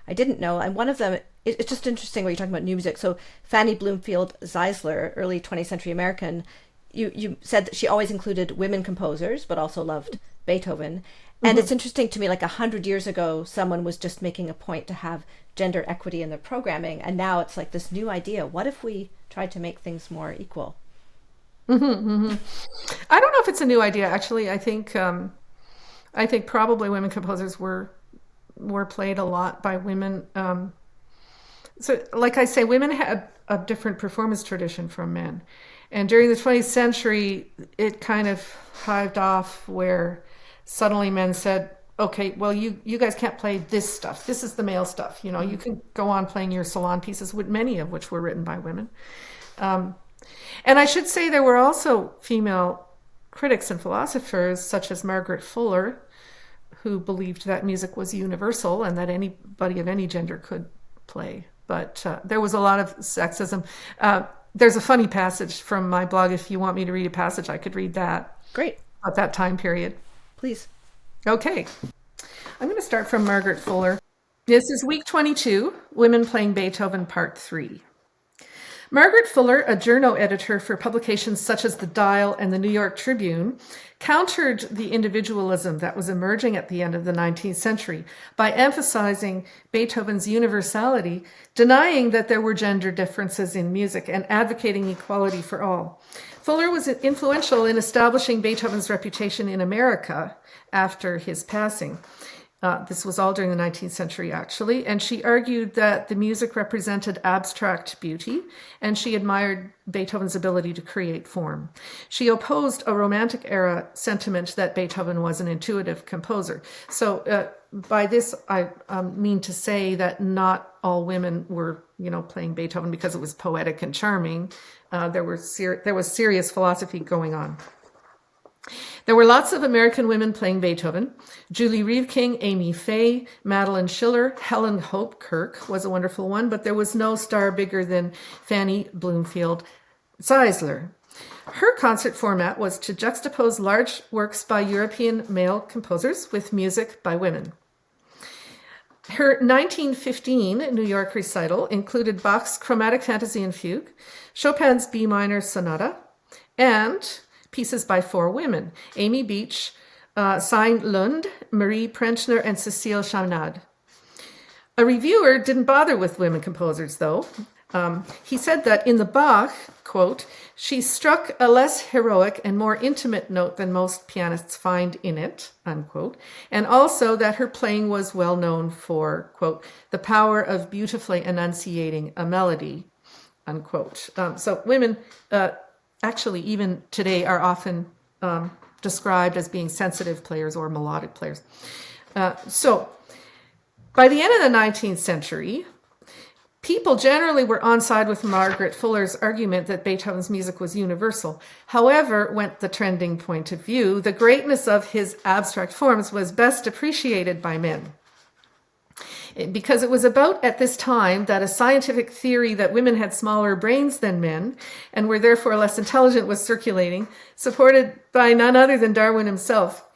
I didn't know. And one of them, it's just interesting when you're talking about new music. So Fanny Bloomfield Zeisler, early 20th century American, you said that she always included women composers, but also loved Beethoven. And it's interesting to me, like 100 years ago, someone was just making a point to have gender equity in their programming. And now it's like this new idea. What if we tried to make things more equal? I don't know if it's a new idea, actually. I think probably women composers were played a lot by women. So like I say, women had a different performance tradition from men. And during the 20th century, it kind of hived off where suddenly men said, okay, well, you guys can't play this stuff. This is the male stuff. You can go on playing your salon pieces, many of which were written by women. And I should say there were also female critics and philosophers such as Margaret Fuller, who believed that music was universal and that anybody of any gender could play. But there was a lot of sexism. There's a funny passage from my blog. If you want me to read a passage, I could read that. Great. About that time period. Please. Okay. I'm going to start from Margaret Fuller. This is week 22, Women Playing Beethoven, part 3. Margaret Fuller, a journo editor for publications such as The Dial and the New York Tribune, countered the individualism that was emerging at the end of the 19th century by emphasizing Beethoven's universality, denying that there were gender differences in music, and advocating equality for all. Fuller was influential in establishing Beethoven's reputation in America after his passing. This was all during the 19th century, actually, and she argued that the music represented abstract beauty, and she admired Beethoven's ability to create form. She opposed a Romantic era sentiment that Beethoven was an intuitive composer. So by this, I mean to say that not all women were, playing Beethoven because it was poetic and charming. There was serious philosophy going on. There were lots of American women playing Beethoven. Julie Reeve-King, Amy Faye, Madeline Schiller, Helen Hope Kirk was a wonderful one, but there was no star bigger than Fanny Bloomfield Zeisler. Her concert format was to juxtapose large works by European male composers with music by women. Her 1915 New York recital included Bach's Chromatic Fantasy and Fugue, Chopin's B minor sonata, and pieces by 4 women: Amy Beach, Signe Lund, Marie Prentschner, and Cécile Chaminade. A reviewer didn't bother with women composers, though. He said that in the Bach, quote, she struck a less heroic and more intimate note than most pianists find in it, unquote, and also that her playing was well known for, quote, the power of beautifully enunciating a melody, unquote. So women actually, even today, are often described as being sensitive players or melodic players. So by the end of the 19th century, people generally were on side with Margaret Fuller's argument that Beethoven's music was universal. However, went the trending point of view, the greatness of his abstract forms was best appreciated by men. Because it was about at this time that a scientific theory that women had smaller brains than men and were therefore less intelligent was circulating, supported by none other than Darwin himself.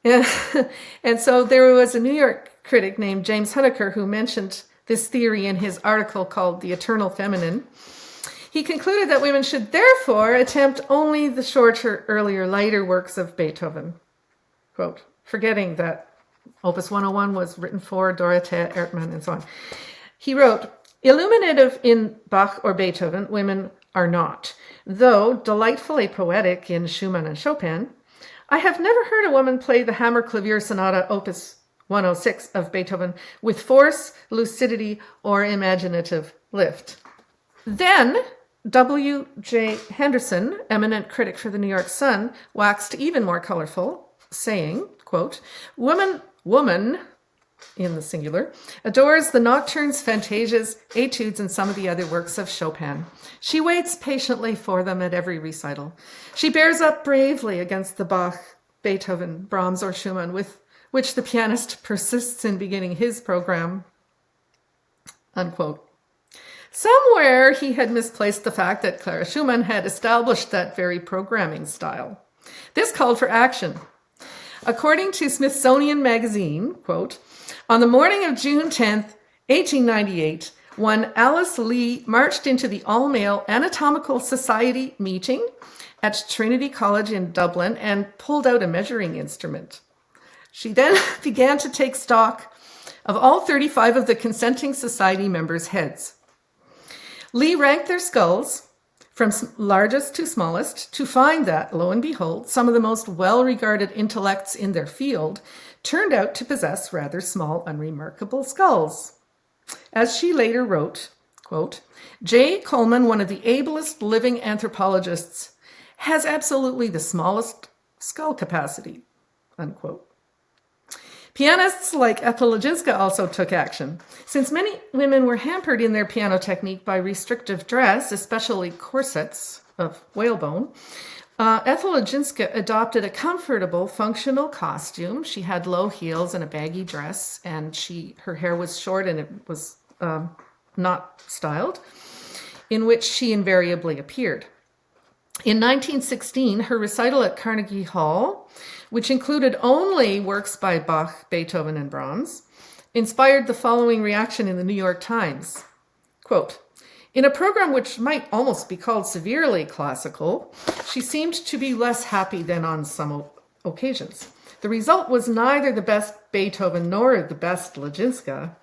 And so there was a New York critic named James Huneker who mentioned this theory in his article called The Eternal Feminine. He concluded that women should therefore attempt only the shorter, earlier, lighter works of Beethoven. Quote, forgetting that Opus 101 was written for Dorothea Ertmann and so on. He wrote, illuminative in Bach or Beethoven, women are not. Though delightfully poetic in Schumann and Chopin, I have never heard a woman play the Hammer Clavier Sonata Opus 106 of Beethoven with force, lucidity, or imaginative lift. Then W.J. Henderson, eminent critic for the New York Sun, waxed even more colorful, saying, quote, woman, in the singular, adores the nocturnes, fantasias, etudes, and some of the other works of Chopin. She waits patiently for them at every recital. She bears up bravely against the Bach, Beethoven, Brahms, or Schumann, with which the pianist persists in beginning his program, unquote. Somewhere he had misplaced the fact that Clara Schumann had established that very programming style. This called for action. According to Smithsonian Magazine, quote, on the morning of June 10th, 1898, one Alice Lee marched into the all-male Anatomical Society meeting at Trinity College in Dublin and pulled out a measuring instrument. She then began to take stock of all 35 of the consenting society members' heads. Lee ranked their skulls from largest to smallest to find that, lo and behold, some of the most well-regarded intellects in their field turned out to possess rather small, unremarkable skulls. As she later wrote, quote, J. Coleman, one of the ablest living anthropologists, has absolutely the smallest skull capacity, unquote. Pianists like Ethel Legzinska also took action. Since many women were hampered in their piano technique by restrictive dress, especially corsets of whalebone, Ethel Legzinska adopted a comfortable, functional costume. She had low heels and a baggy dress, and her hair was short and it was not styled, in which she invariably appeared. In 1916, her recital at Carnegie Hall, which included only works by Bach, Beethoven, and Brahms, inspired the following reaction in the New York Times. Quote, in a program which might almost be called severely classical, she seemed to be less happy than on some occasions. The result was neither the best Beethoven nor the best Legzinska.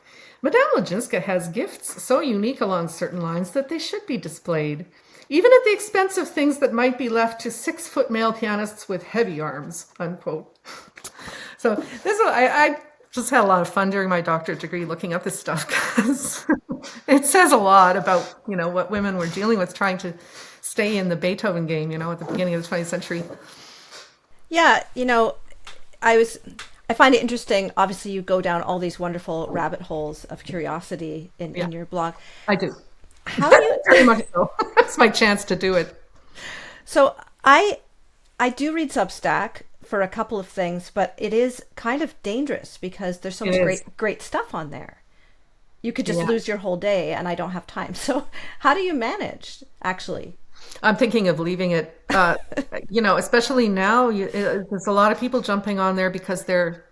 Madame Legzinska has gifts so unique along certain lines that they should be displayed, even at the expense of things that might be left to 6-foot male pianists with heavy arms, unquote. So I just had a lot of fun during my doctorate degree looking up this stuff because it says a lot about, what women were dealing with trying to stay in the Beethoven game, at the beginning of the 20th century. Yeah, I find it interesting. Obviously, you go down all these wonderful rabbit holes of curiosity in your blog. I do. How do you very much so? It's my chance to do it. So I do read Substack for a couple of things, but it is kind of dangerous because there's so much great stuff on there. You could just lose your whole day, and I don't have time. So how do you manage, actually? I'm thinking of leaving it. Especially now, there's a lot of people jumping on there because they're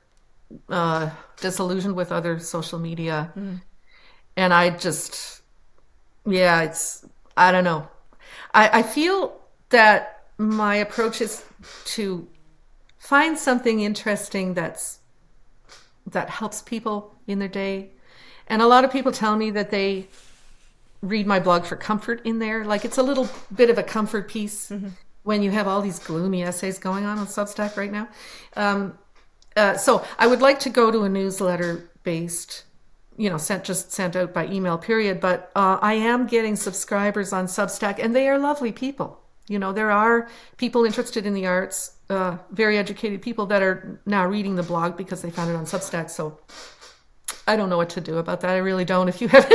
disillusioned with other social media, and I just. Yeah, I don't know. I feel that my approach is to find something interesting that helps people in their day. And a lot of people tell me that they read my blog for comfort in there. Like it's a little bit of a comfort piece when you have all these gloomy essays going on Substack right now. So I would like to go to a newsletter based sent out by email, period. But I am getting subscribers on Substack, and they are lovely people. There are people interested in the arts, very educated people that are now reading the blog because they found it on Substack. So I don't know what to do about that. I really don't. If you have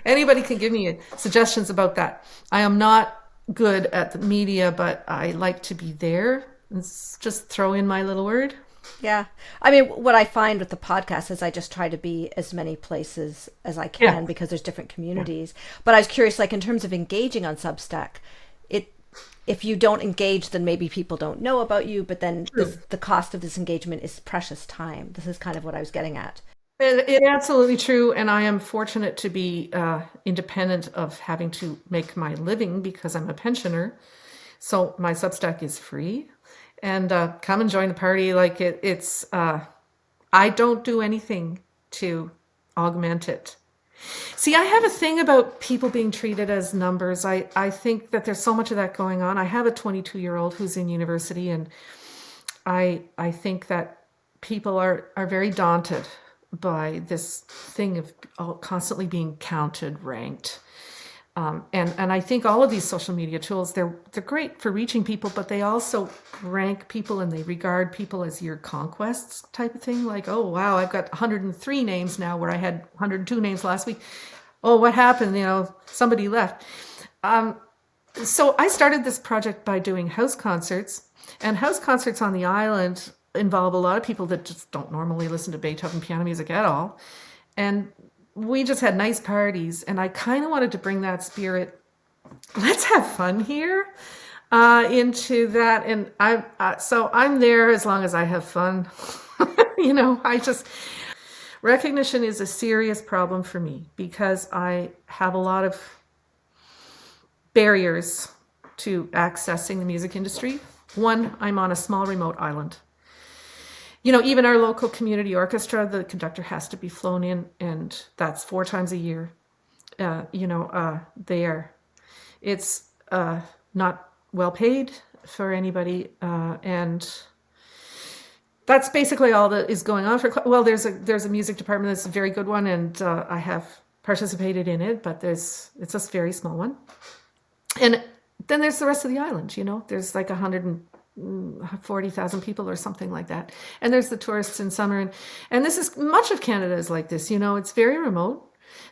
anybody can give me suggestions about that. I am not good at the media, but I like to be there. Just throw in my little word. Yeah. I mean, what I find with the podcast is I just try to be as many places as I can because there's different communities. But I was curious, like in terms of engaging on Substack, if you don't engage, then maybe people don't know about you, but then the cost of this engagement is precious time. This is kind of what I was getting at. It's absolutely true, and I am fortunate to be independent of having to make my living because I'm a pensioner. So my Substack is free, and come and join the party. Like it's I don't do anything to augment it. See, I have a thing about people being treated as numbers. I think that there's so much of that going on. I have a 22-year-old who's in university, and I think that people are very daunted by this thing of constantly being counted, ranked. And I think all of these social media tools, they're great for reaching people, but they also rank people and they regard people as your conquests type of thing. Like, oh, wow, I've got 103 names now where I had 102 names last week. Oh, what happened? Somebody left. So I started this project by doing house concerts, and house concerts on the island involve a lot of people that just don't normally listen to Beethoven piano music at all. And we just had nice parties, and I kind of wanted to bring that spirit. Let's have fun here into that, and so I'm there as long as I have fun. Recognition is a serious problem for me because I have a lot of barriers to accessing the music industry. One, I'm on a small remote island. Even our local community orchestra, the conductor has to be flown in, and that's 4 times a year. It's not well paid for anybody, and that's basically all that is going on. There's a music department that's a very good one, and I have participated in it, but it's a very small one. And then there's the rest of the island. There's like 140,000 people or something like that. And there's the tourists in summer. And this is, much of Canada is like this, it's very remote.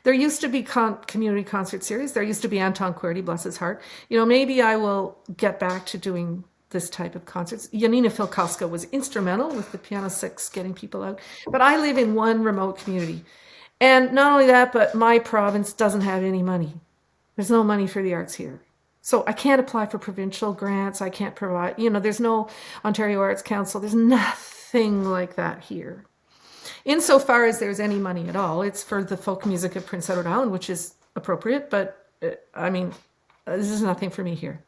There used to be community concert series. There used to be Anton Kuerti, bless his heart. Maybe I will get back to doing this type of concerts. Janina Filkowska was instrumental with the Piano 6 getting people out. But I live in one remote community. And not only that, but my province doesn't have any money. There's no money for the arts here. So I can't apply for provincial grants. I can't provide, there's no Ontario Arts Council. There's nothing like that here. Insofar as there's any money at all, it's for the folk music of Prince Edward Island, which is appropriate. But this is nothing for me here.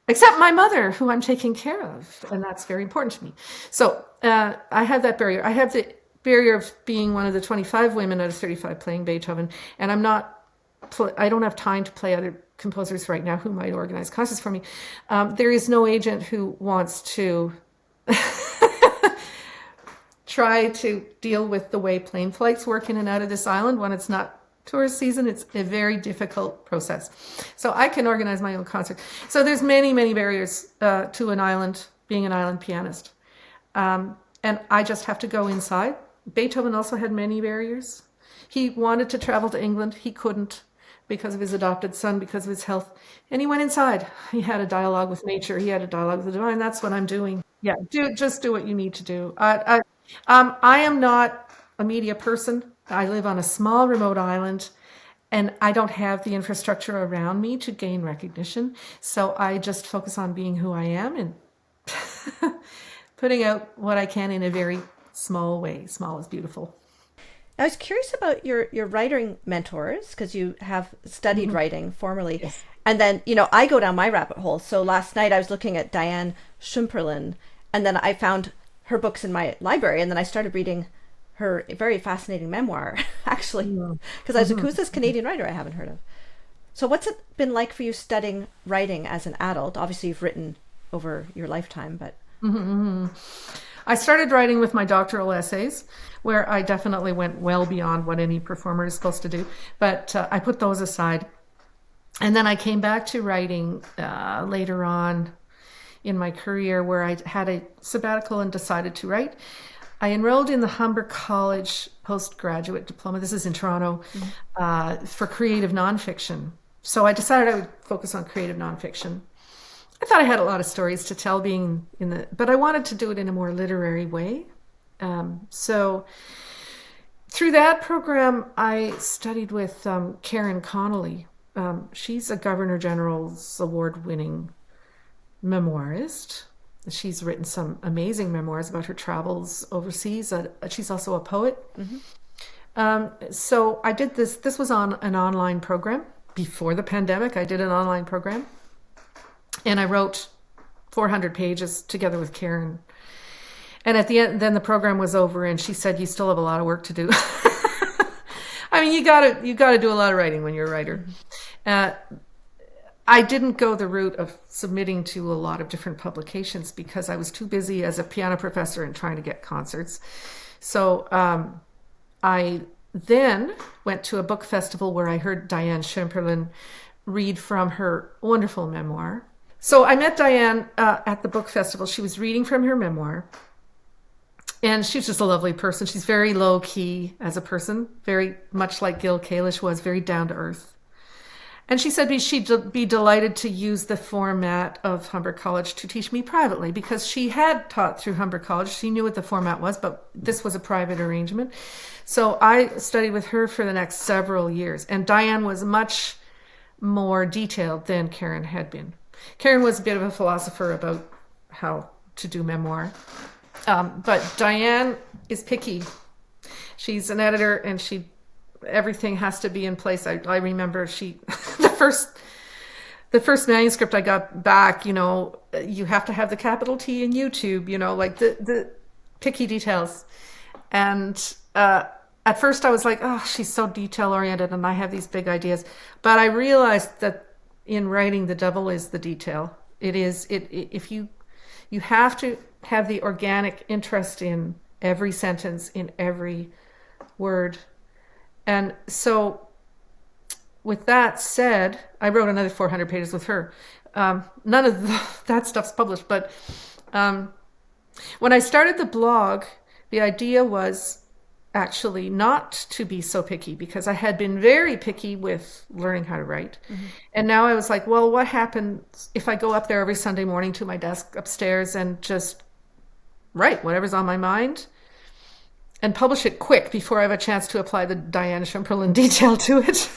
Except my mother, who I'm taking care of. And that's very important to me. So I have that barrier. I have the barrier of being one of the 25 women out of 35 playing Beethoven. And I don't have time to play other composers right now who might organize concerts for me. There is no agent who wants to try to deal with the way plane flights work in and out of this island when it's not tourist season. It's a very difficult process. So I can organize my own concert. So there's many, many barriers to an island, being an island pianist. And I just have to go inside. Beethoven also had many barriers. He wanted to travel to England. He couldn't, because of his adopted son, because of his health. And he went inside. He had a dialogue with nature. He had a dialogue with the divine. That's what I'm doing. Yeah, just do what you need to do. I am not a media person. I live on a small remote island, and I don't have the infrastructure around me to gain recognition. So I just focus on being who I am and putting out what I can in a very small way. Small is beautiful. I was curious about your writing mentors, because you have studied writing formerly. Yes. And then, I go down my rabbit hole. So last night I was looking at Diane Shoemperlen, and then I found her books in my library, and then I started reading her very fascinating memoir, actually, because I was like, who's this Canadian writer I haven't heard of? So what's it been like for you studying writing as an adult? Obviously, you've written over your lifetime, but... I started writing with my doctoral essays, where I definitely went well beyond what any performer is supposed to do. But I put those aside. And then I came back to writing later on in my career, where I had a sabbatical and decided to write. I enrolled in the Humber College postgraduate diploma, this is in Toronto, for creative nonfiction. So I decided I would focus on creative nonfiction. I thought I had a lot of stories to tell but I wanted to do it in a more literary way. So through that program, I studied with Karen Connolly. She's a Governor General's award-winning memoirist. She's written some amazing memoirs about her travels overseas. She's also a poet. So I did this. This was on an online program before the pandemic. I did an online program, and I wrote 400 pages together with Karen. And at the end, then the program was over, and she said, "You still have a lot of work to do." I mean, you gotta do a lot of writing when you're a writer. I didn't go the route of submitting to a lot of different publications because I was too busy as a piano professor and trying to get concerts. So I then went to a book festival where I heard Diane Shoemperlen read from her wonderful memoir. So I met Diane at the book festival. She was reading from her memoir. And she's just a lovely person. She's very low key as a person, very much like Gil Kalish was, very down to earth. And she said she'd be delighted to use the format of Humber College to teach me privately because she had taught through Humber College. She knew what the format was, but this was a private arrangement. So I studied with her for the next several years. And Diane was much more detailed than Karen had been. Karen was a bit of a philosopher about how to do memoir. But Diane is picky. She's an editor, and everything has to be in place. I remember the first manuscript I got back, you have to have the capital T in YouTube, like the picky details. And at first I was like, oh, she's so detail oriented and I have these big ideas. But I realized that in writing, the devil is the detail. If you have to have the organic interest in every sentence, in every word. And so with that said, I wrote another 400 pages with her. None of that stuff's published, but when I started the blog, the idea was actually not to be so picky because I had been very picky with learning how to write. Mm-hmm. And now I was like, well, what happens if I go up there every Sunday morning to my desk upstairs and just write whatever's on my mind and publish it quick before I have a chance to apply the Diane Schoemperlen detail to it?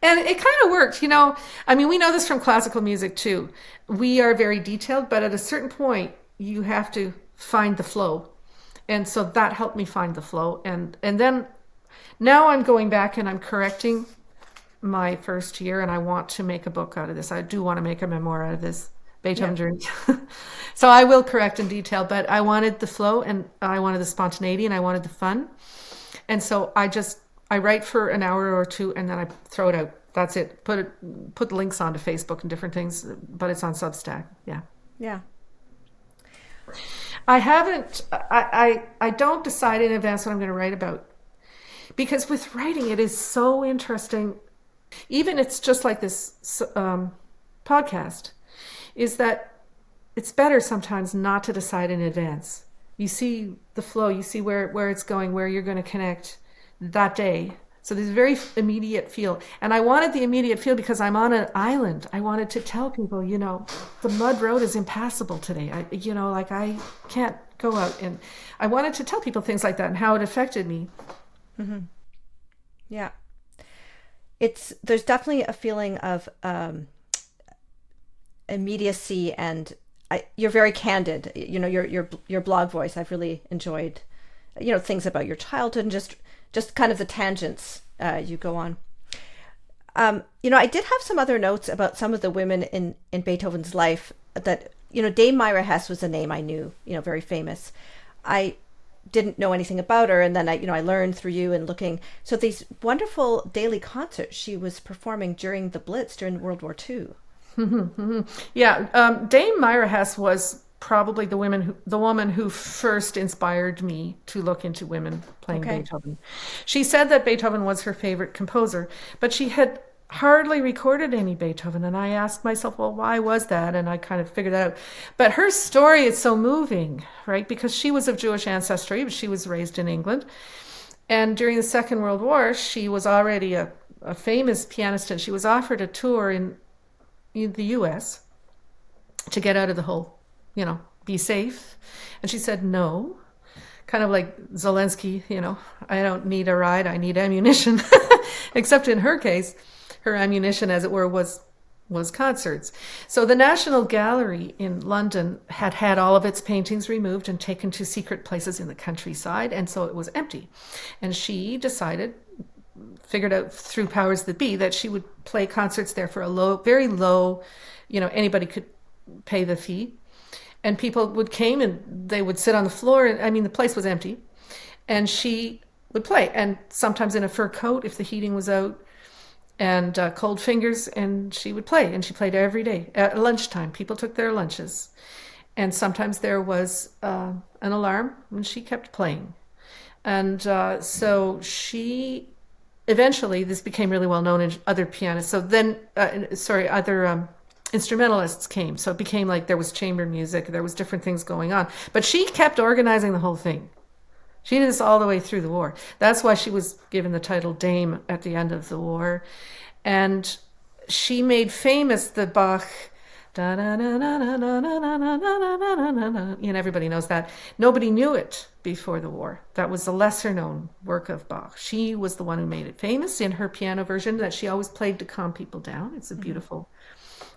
And it kind of worked, I mean, we know this from classical music too. We are very detailed, but at a certain point, you have to find the flow. And so that helped me find the flow. And then now I'm going back and I'm correcting my first year, and I want to make a book out of this. I do want to make a memoir out of this Beethoven Journey. So I will correct in detail, but I wanted the flow, and I wanted the spontaneity, and I wanted the fun. And so I write for an hour or two, and then I throw it out. That's it. Put links onto Facebook and different things, but it's on Substack. Yeah. Yeah. I don't decide in advance what I'm going to write about, because with writing, it is so interesting. Even it's just like this podcast, is that it's better sometimes not to decide in advance. You see the flow, you see where it's going, where you're going to connect that day. So there's a very immediate feel. And I wanted the immediate feel because I'm on an island. I wanted to tell people, the mud road is impassable today. I can't go out. And I wanted to tell people things like that and how it affected me. Mm-hmm. Yeah. There's definitely a feeling of immediacy, and you're very candid. Your blog voice, I've really enjoyed, things about your childhood and just kind of the tangents you go on. I did have some other notes about some of the women in Beethoven's life that, Dame Myra Hess was a name I knew, very famous. I didn't know anything about her. And then I learned through you and looking. So these wonderful daily concerts she was performing during the Blitz during World War II. Yeah. Dame Myra Hess was probably the woman who first inspired me to look into women playing Beethoven. She said that Beethoven was her favorite composer, but she had hardly recorded any Beethoven. And I asked myself, well, why was that? And I kind of figured that out. But her story is so moving, right? Because she was of Jewish ancestry, but she was raised in England. And during the Second World War, she was already a famous pianist, and she was offered a tour in the US to get out of the hole. Be safe. And she said, no, kind of like Zelensky, I don't need a ride, I need ammunition. Except in her case, her ammunition, as it were, was was concerts. So the National Gallery in London had all of its paintings removed and taken to secret places in the countryside, and so it was empty. And she figured out through powers that be that she would play concerts there for a very low, anybody could pay the fee. And people came and they would sit on the floor. And the place was empty. And she would play. And sometimes in a fur coat if the heating was out, and cold fingers, and she would play. And she played every day. At lunchtime, people took their lunches. And sometimes there was an alarm, and she kept playing. And so she... Eventually, this became really well known, and other pianists. So then, other instrumentalists came. So it became like there was chamber music, there was different things going on. But she kept organizing the whole thing. She did this all the way through the war. That's why she was given the title Dame at the end of the war. And she made famous the Bach, everybody knows that. Nobody knew it before the war. That was the lesser known work of Bach. She was the one who made it famous in her piano version that she always played to calm people down. It's a beautiful,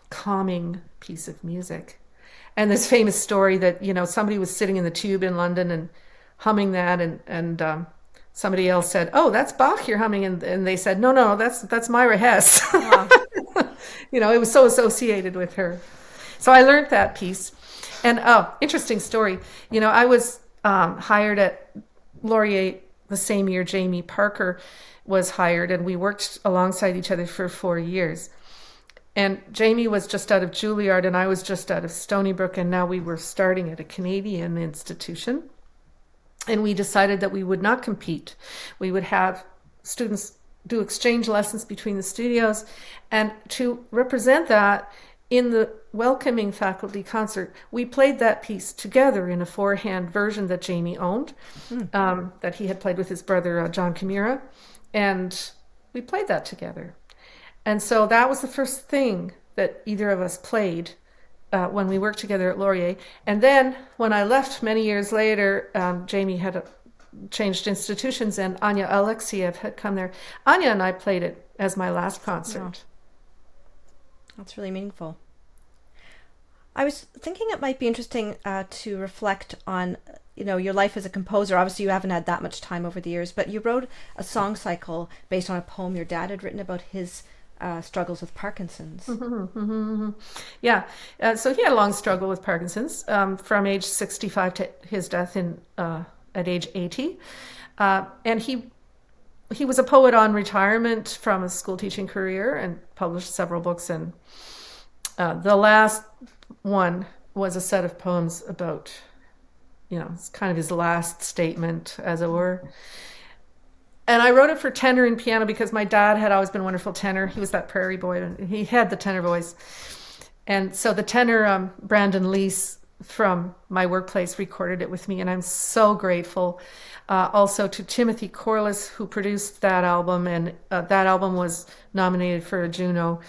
calming piece of music. And this famous story that, somebody was sitting in the tube in London and humming that, and somebody else said, "Oh, that's Bach you're humming," and they said, "No, that's Myra Hess." Wow. It was so associated with her. So I learned that piece. And interesting story. I was hired at Laurier the same year Jamie Parker was hired, and we worked alongside each other for 4 years. And Jamie was just out of Juilliard, and I was just out of Stony Brook, and now we were starting at a Canadian institution. And we decided that we would not compete. We would have students do exchange lessons between the studios. And to represent that in the welcoming faculty concert, we played that piece together in a 4-hand version that Jamie owned, that he had played with his brother, John Kimura. And we played that together. And so that was the first thing that either of us played when we worked together at Laurier. And then when I left many years later, Jamie had changed institutions, and Anya Alexiev had come there. Anya and I played it as my last concert. Wow. That's really meaningful. I was thinking it might be interesting to reflect on, your life as a composer. Obviously, you haven't had that much time over the years, but you wrote a song cycle based on a poem your dad had written about his struggles with Parkinson's. Yeah. So he had a long struggle with Parkinson's from age 65 to his death at age 80. And he was a poet on retirement from a school teaching career and published several books. And the last one was a set of poems about, it's kind of his last statement, as it were. And I wrote it for tenor and piano because my dad had always been a wonderful tenor. He was that prairie boy, and he had the tenor voice. And so the tenor, Brandon Leese from my workplace, recorded it with me, and I'm so grateful. Also to Timothy Corliss, who produced that album, and that album was nominated for a Juno,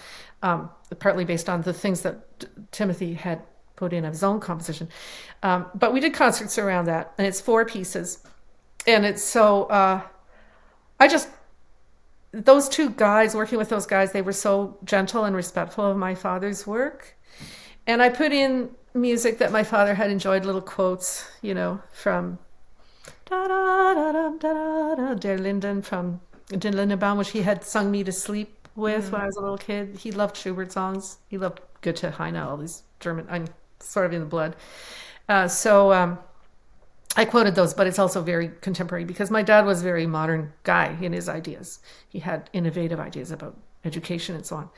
partly based on the things that Timothy had put in of his own composition. But we did concerts around that, and it's 4 pieces. And it's so... those 2 guys, working with those guys, they were so gentle and respectful of my father's work. And I put in music that my father had enjoyed, little quotes, from Der Linden from Der Lindenbaum, which he had sung me to sleep with when I was a little kid. He loved Schubert songs. He loved Goethe, Heine, all these German, I'm sort of in the blood. So I quoted those, but it's also very contemporary because my dad was a very modern guy in his ideas. He had innovative ideas about education and so on.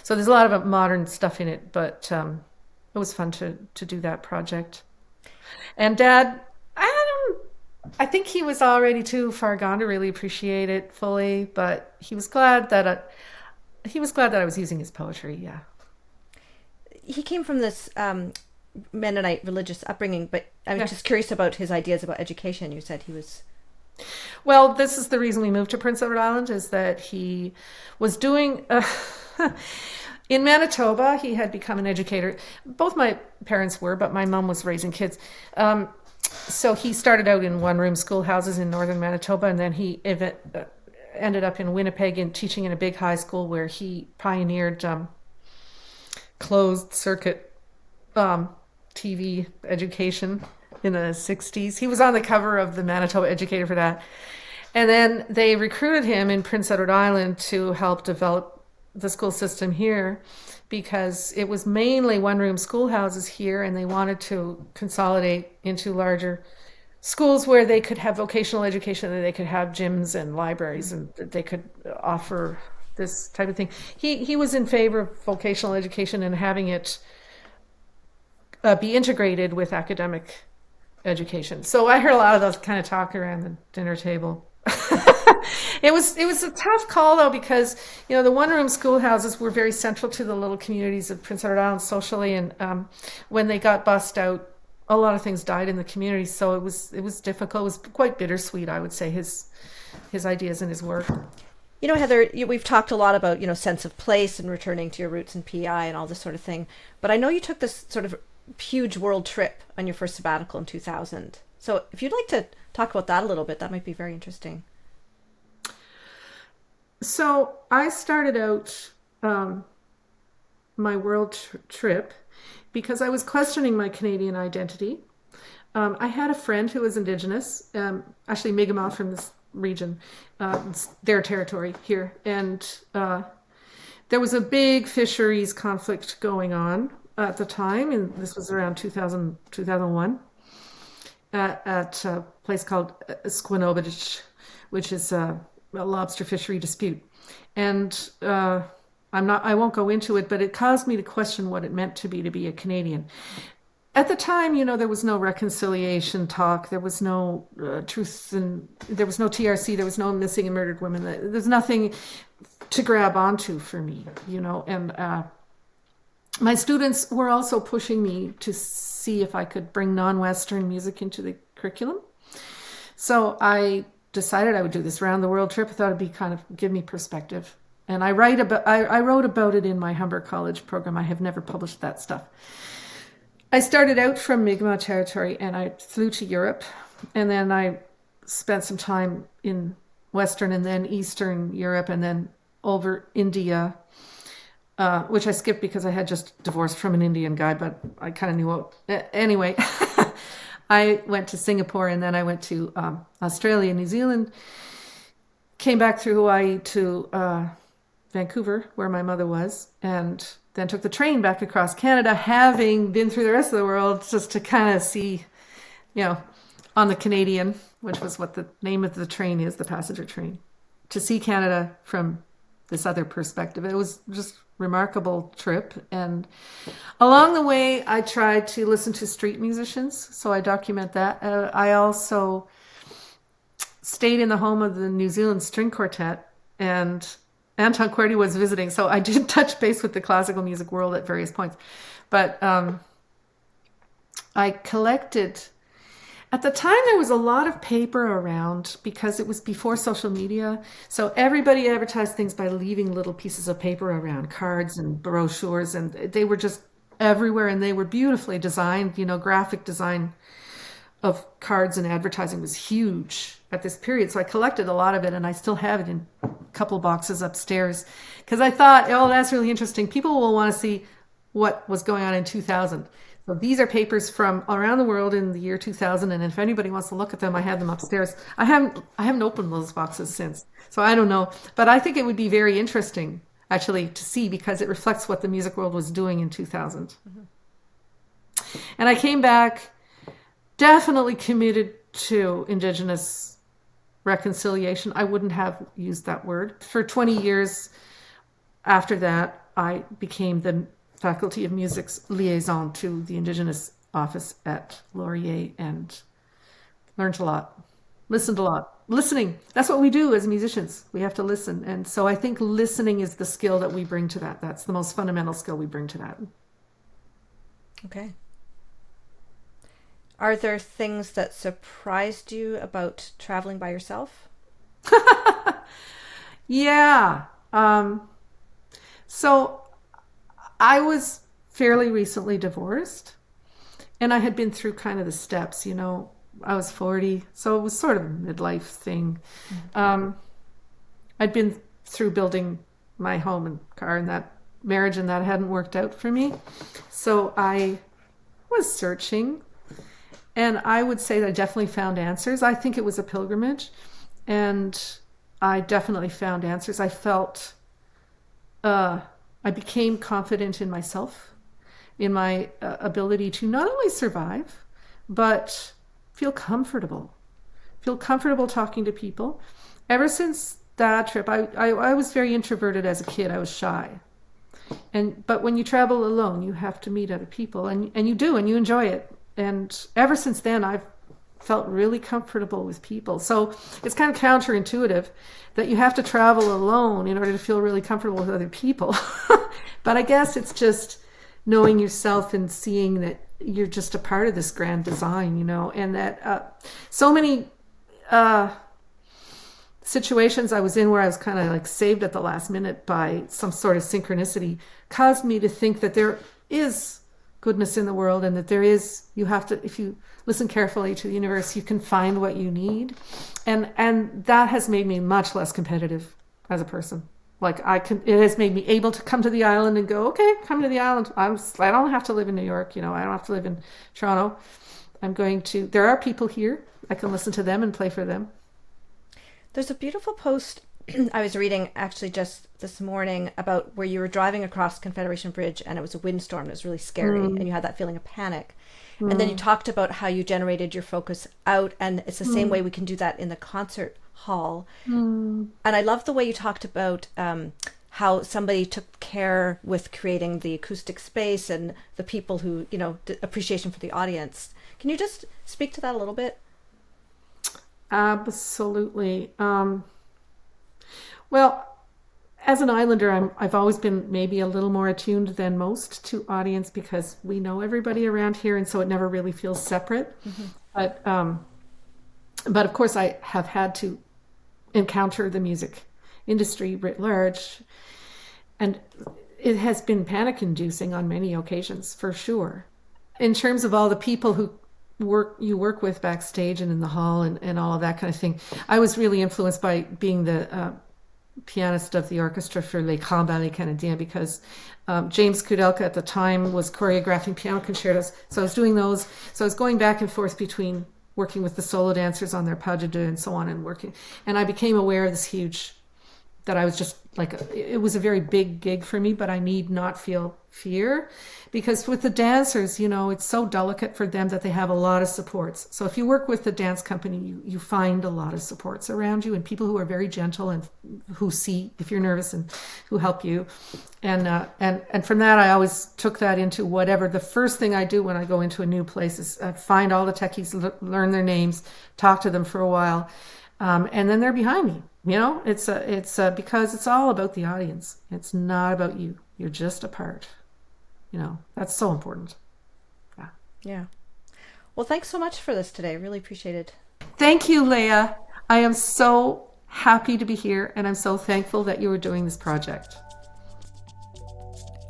So there's a lot of modern stuff in it, but it was fun to do that project. And Dad, I think he was already too far gone to really appreciate it fully, but he was glad that I was using his poetry. Yeah. He came from this Mennonite religious upbringing, but I'm just curious about his ideas about education. You said he was... Well, this is the reason we moved to Prince Edward Island, is that he was doing... in Manitoba, he had become an educator. Both my parents were, but my mom was raising kids. So he started out in one-room schoolhouses in northern Manitoba, and then he ended up in Winnipeg and teaching in a big high school where he pioneered closed circuit TV education in the 60s. He was on the cover of the Manitoba Educator for that. And then they recruited him in Prince Edward Island to help develop the school system here, because it was mainly one-room schoolhouses here, and they wanted to consolidate into larger schools where they could have vocational education, and they could have gyms and libraries, and they could offer this type of thing. He was in favor of vocational education and having it be integrated with academic education. So I heard a lot of those kind of talk around the dinner table. It was a tough call, though, because the one-room schoolhouses were very central to the little communities of Prince Edward Island socially, and when they got bussed out, a lot of things died in the community. So it was difficult. It was quite bittersweet, I would say, his ideas and his work. Heather, we've talked a lot about sense of place and returning to your roots in PI and all this sort of thing. But I know you took this sort of huge world trip on your first sabbatical in 2000. So if you'd like to talk about that a little bit, that might be very interesting. So I started out my world trip because I was questioning my Canadian identity. I had a friend who was Indigenous, actually Mi'kmaq from this region, it's their territory here. And there was a big fisheries conflict going on at the time, and this was around 2000, 2001, at a place called Squanobadich, which is a lobster fishery dispute. And I won't go into it, but it caused me to question what it meant to be a Canadian. At the time, there was no reconciliation talk. There was no truth, and there was no TRC. There was no missing and murdered women. There's nothing to grab onto for me, And my students were also pushing me to see if I could bring non-Western music into the curriculum. So I decided I would do this round the world trip. I thought it'd be kind of give me perspective. And I wrote about it in my Humber College program. I have never published that stuff. I started out from Mi'kmaq territory, and I flew to Europe, and then I spent some time in Western and then Eastern Europe, and then over India, which I skipped because I had just divorced from an Indian guy, but I kind of knew what... Anyway, I went to Singapore, and then I went to Australia, New Zealand, came back through Hawaii to Vancouver, where my mother was, and then took the train back across Canada, having been through the rest of the world, just to kind of see, on the Canadian, which was what the name of the train is, the passenger train, to see Canada from this other perspective. It was just a remarkable trip. And along the way, I tried to listen to street musicians, so I document that. I also stayed in the home of the New Zealand String Quartet, and Anton Kuerti was visiting, so I did touch base with the classical music world at various points. But I collected... At the time, there was a lot of paper around because it was before social media. So everybody advertised things by leaving little pieces of paper around, cards and brochures, and they were just everywhere, and they were beautifully designed. Graphic design of cards and advertising was huge at this period. So I collected a lot of it, and I still have it in a couple boxes upstairs because I thought, that's really interesting. People will want to see what was going on in 2000. So these are papers from around the world in the year 2000, and if anybody wants to look at them, I have them upstairs. I haven't opened those boxes since, so I don't know. But I think it would be very interesting, actually, to see, because it reflects what the music world was doing in 2000. Mm-hmm. And I came back definitely committed to Indigenous reconciliation. I wouldn't have used that word. For 20 years after that, I became the Faculty of Music's liaison to the Indigenous office at Laurier, and learned a lot, listened a lot. Listening, that's what we do as musicians. We have to listen. And so I think listening is the skill that we bring to that. That's the most fundamental skill we bring to that. Okay. Are there things that surprised you about traveling by yourself? Yeah. So I was fairly recently divorced, and I had been through kind of the steps, I was 40, so it was sort of a midlife thing. Mm-hmm. I'd been through building my home and car, and that marriage and that hadn't worked out for me. So I was searching, and I would say that I definitely found answers. I think it was a pilgrimage, and I definitely found answers. I felt, I became confident in myself, in my ability to not only survive, but feel comfortable talking to people. Ever since that trip, I was very introverted as a kid. I was shy. But when you travel alone, you have to meet other people, and you do, and you enjoy it. And ever since then, I've felt really comfortable with people. So it's kind of counterintuitive that you have to travel alone in order to feel really comfortable with other people. But I guess it's just knowing yourself and seeing that you're just a part of this grand design, and that so many situations I was in where I was kind of like saved at the last minute by some sort of synchronicity caused me to think that there is goodness in the world, and that if you listen carefully to the universe, you can find what you need. And that has made me much less competitive as a person. It has made me able to come to the island and go, okay, come to the island. I don't have to live in New York. I don't have to live in Toronto. There are people here. I can listen to them and play for them. There's a beautiful post I was reading actually just this morning about where you were driving across Confederation Bridge and it was a windstorm. It was really scary and you had that feeling of panic. And then you talked about how you generated your focus out, and it's the same way we can do that in the concert hall. And I love the way you talked about how somebody took care with creating the acoustic space and the people who, appreciation for the audience. Can you just speak to that a little bit? Absolutely. Well, as an islander, I've always been maybe a little more attuned than most to audience because we know everybody around here, and so it never really feels separate. Mm-hmm. But of course, I have had to encounter the music industry writ large, and it has been panic-inducing on many occasions, for sure. In terms of all the people who you work with backstage and in the hall and all of that kind of thing, I was really influenced by being the pianist of the orchestra for Les Grands Ballets Canadiens, because James Kudelka at the time was choreographing piano concertos. So I was doing those. So I was going back and forth between working with the solo dancers on their pas de deux and so on, and I became aware of this huge, that I was just it was a very big gig for me, but I need not feel fear, because with the dancers, it's so delicate for them that they have a lot of supports. So if you work with the dance company, you find a lot of supports around you, and people who are very gentle and who see if you're nervous and who help you. And from that, I always took that into whatever. The first thing I do when I go into a new place is find all the techies, learn their names, talk to them for a while, and then they're behind me. It's because it's all about the audience. It's not about you. You're just a part. That's so important. Yeah. Well, thanks so much for this today. Really appreciate it. Thank you, Leah. I am so happy to be here, and I'm so thankful that you were doing this project.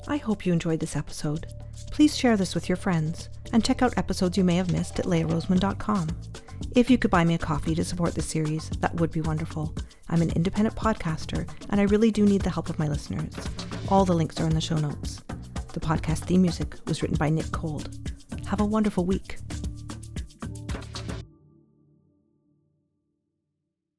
I hope you enjoyed this episode. Please share this with your friends, and check out episodes you may have missed at leahroseman.com. If you could buy me a coffee to support this series, that would be wonderful. I'm an independent podcaster, and I really do need the help of my listeners. All the links are in the show notes. The podcast theme music was written by Nick Cold. Have a wonderful week.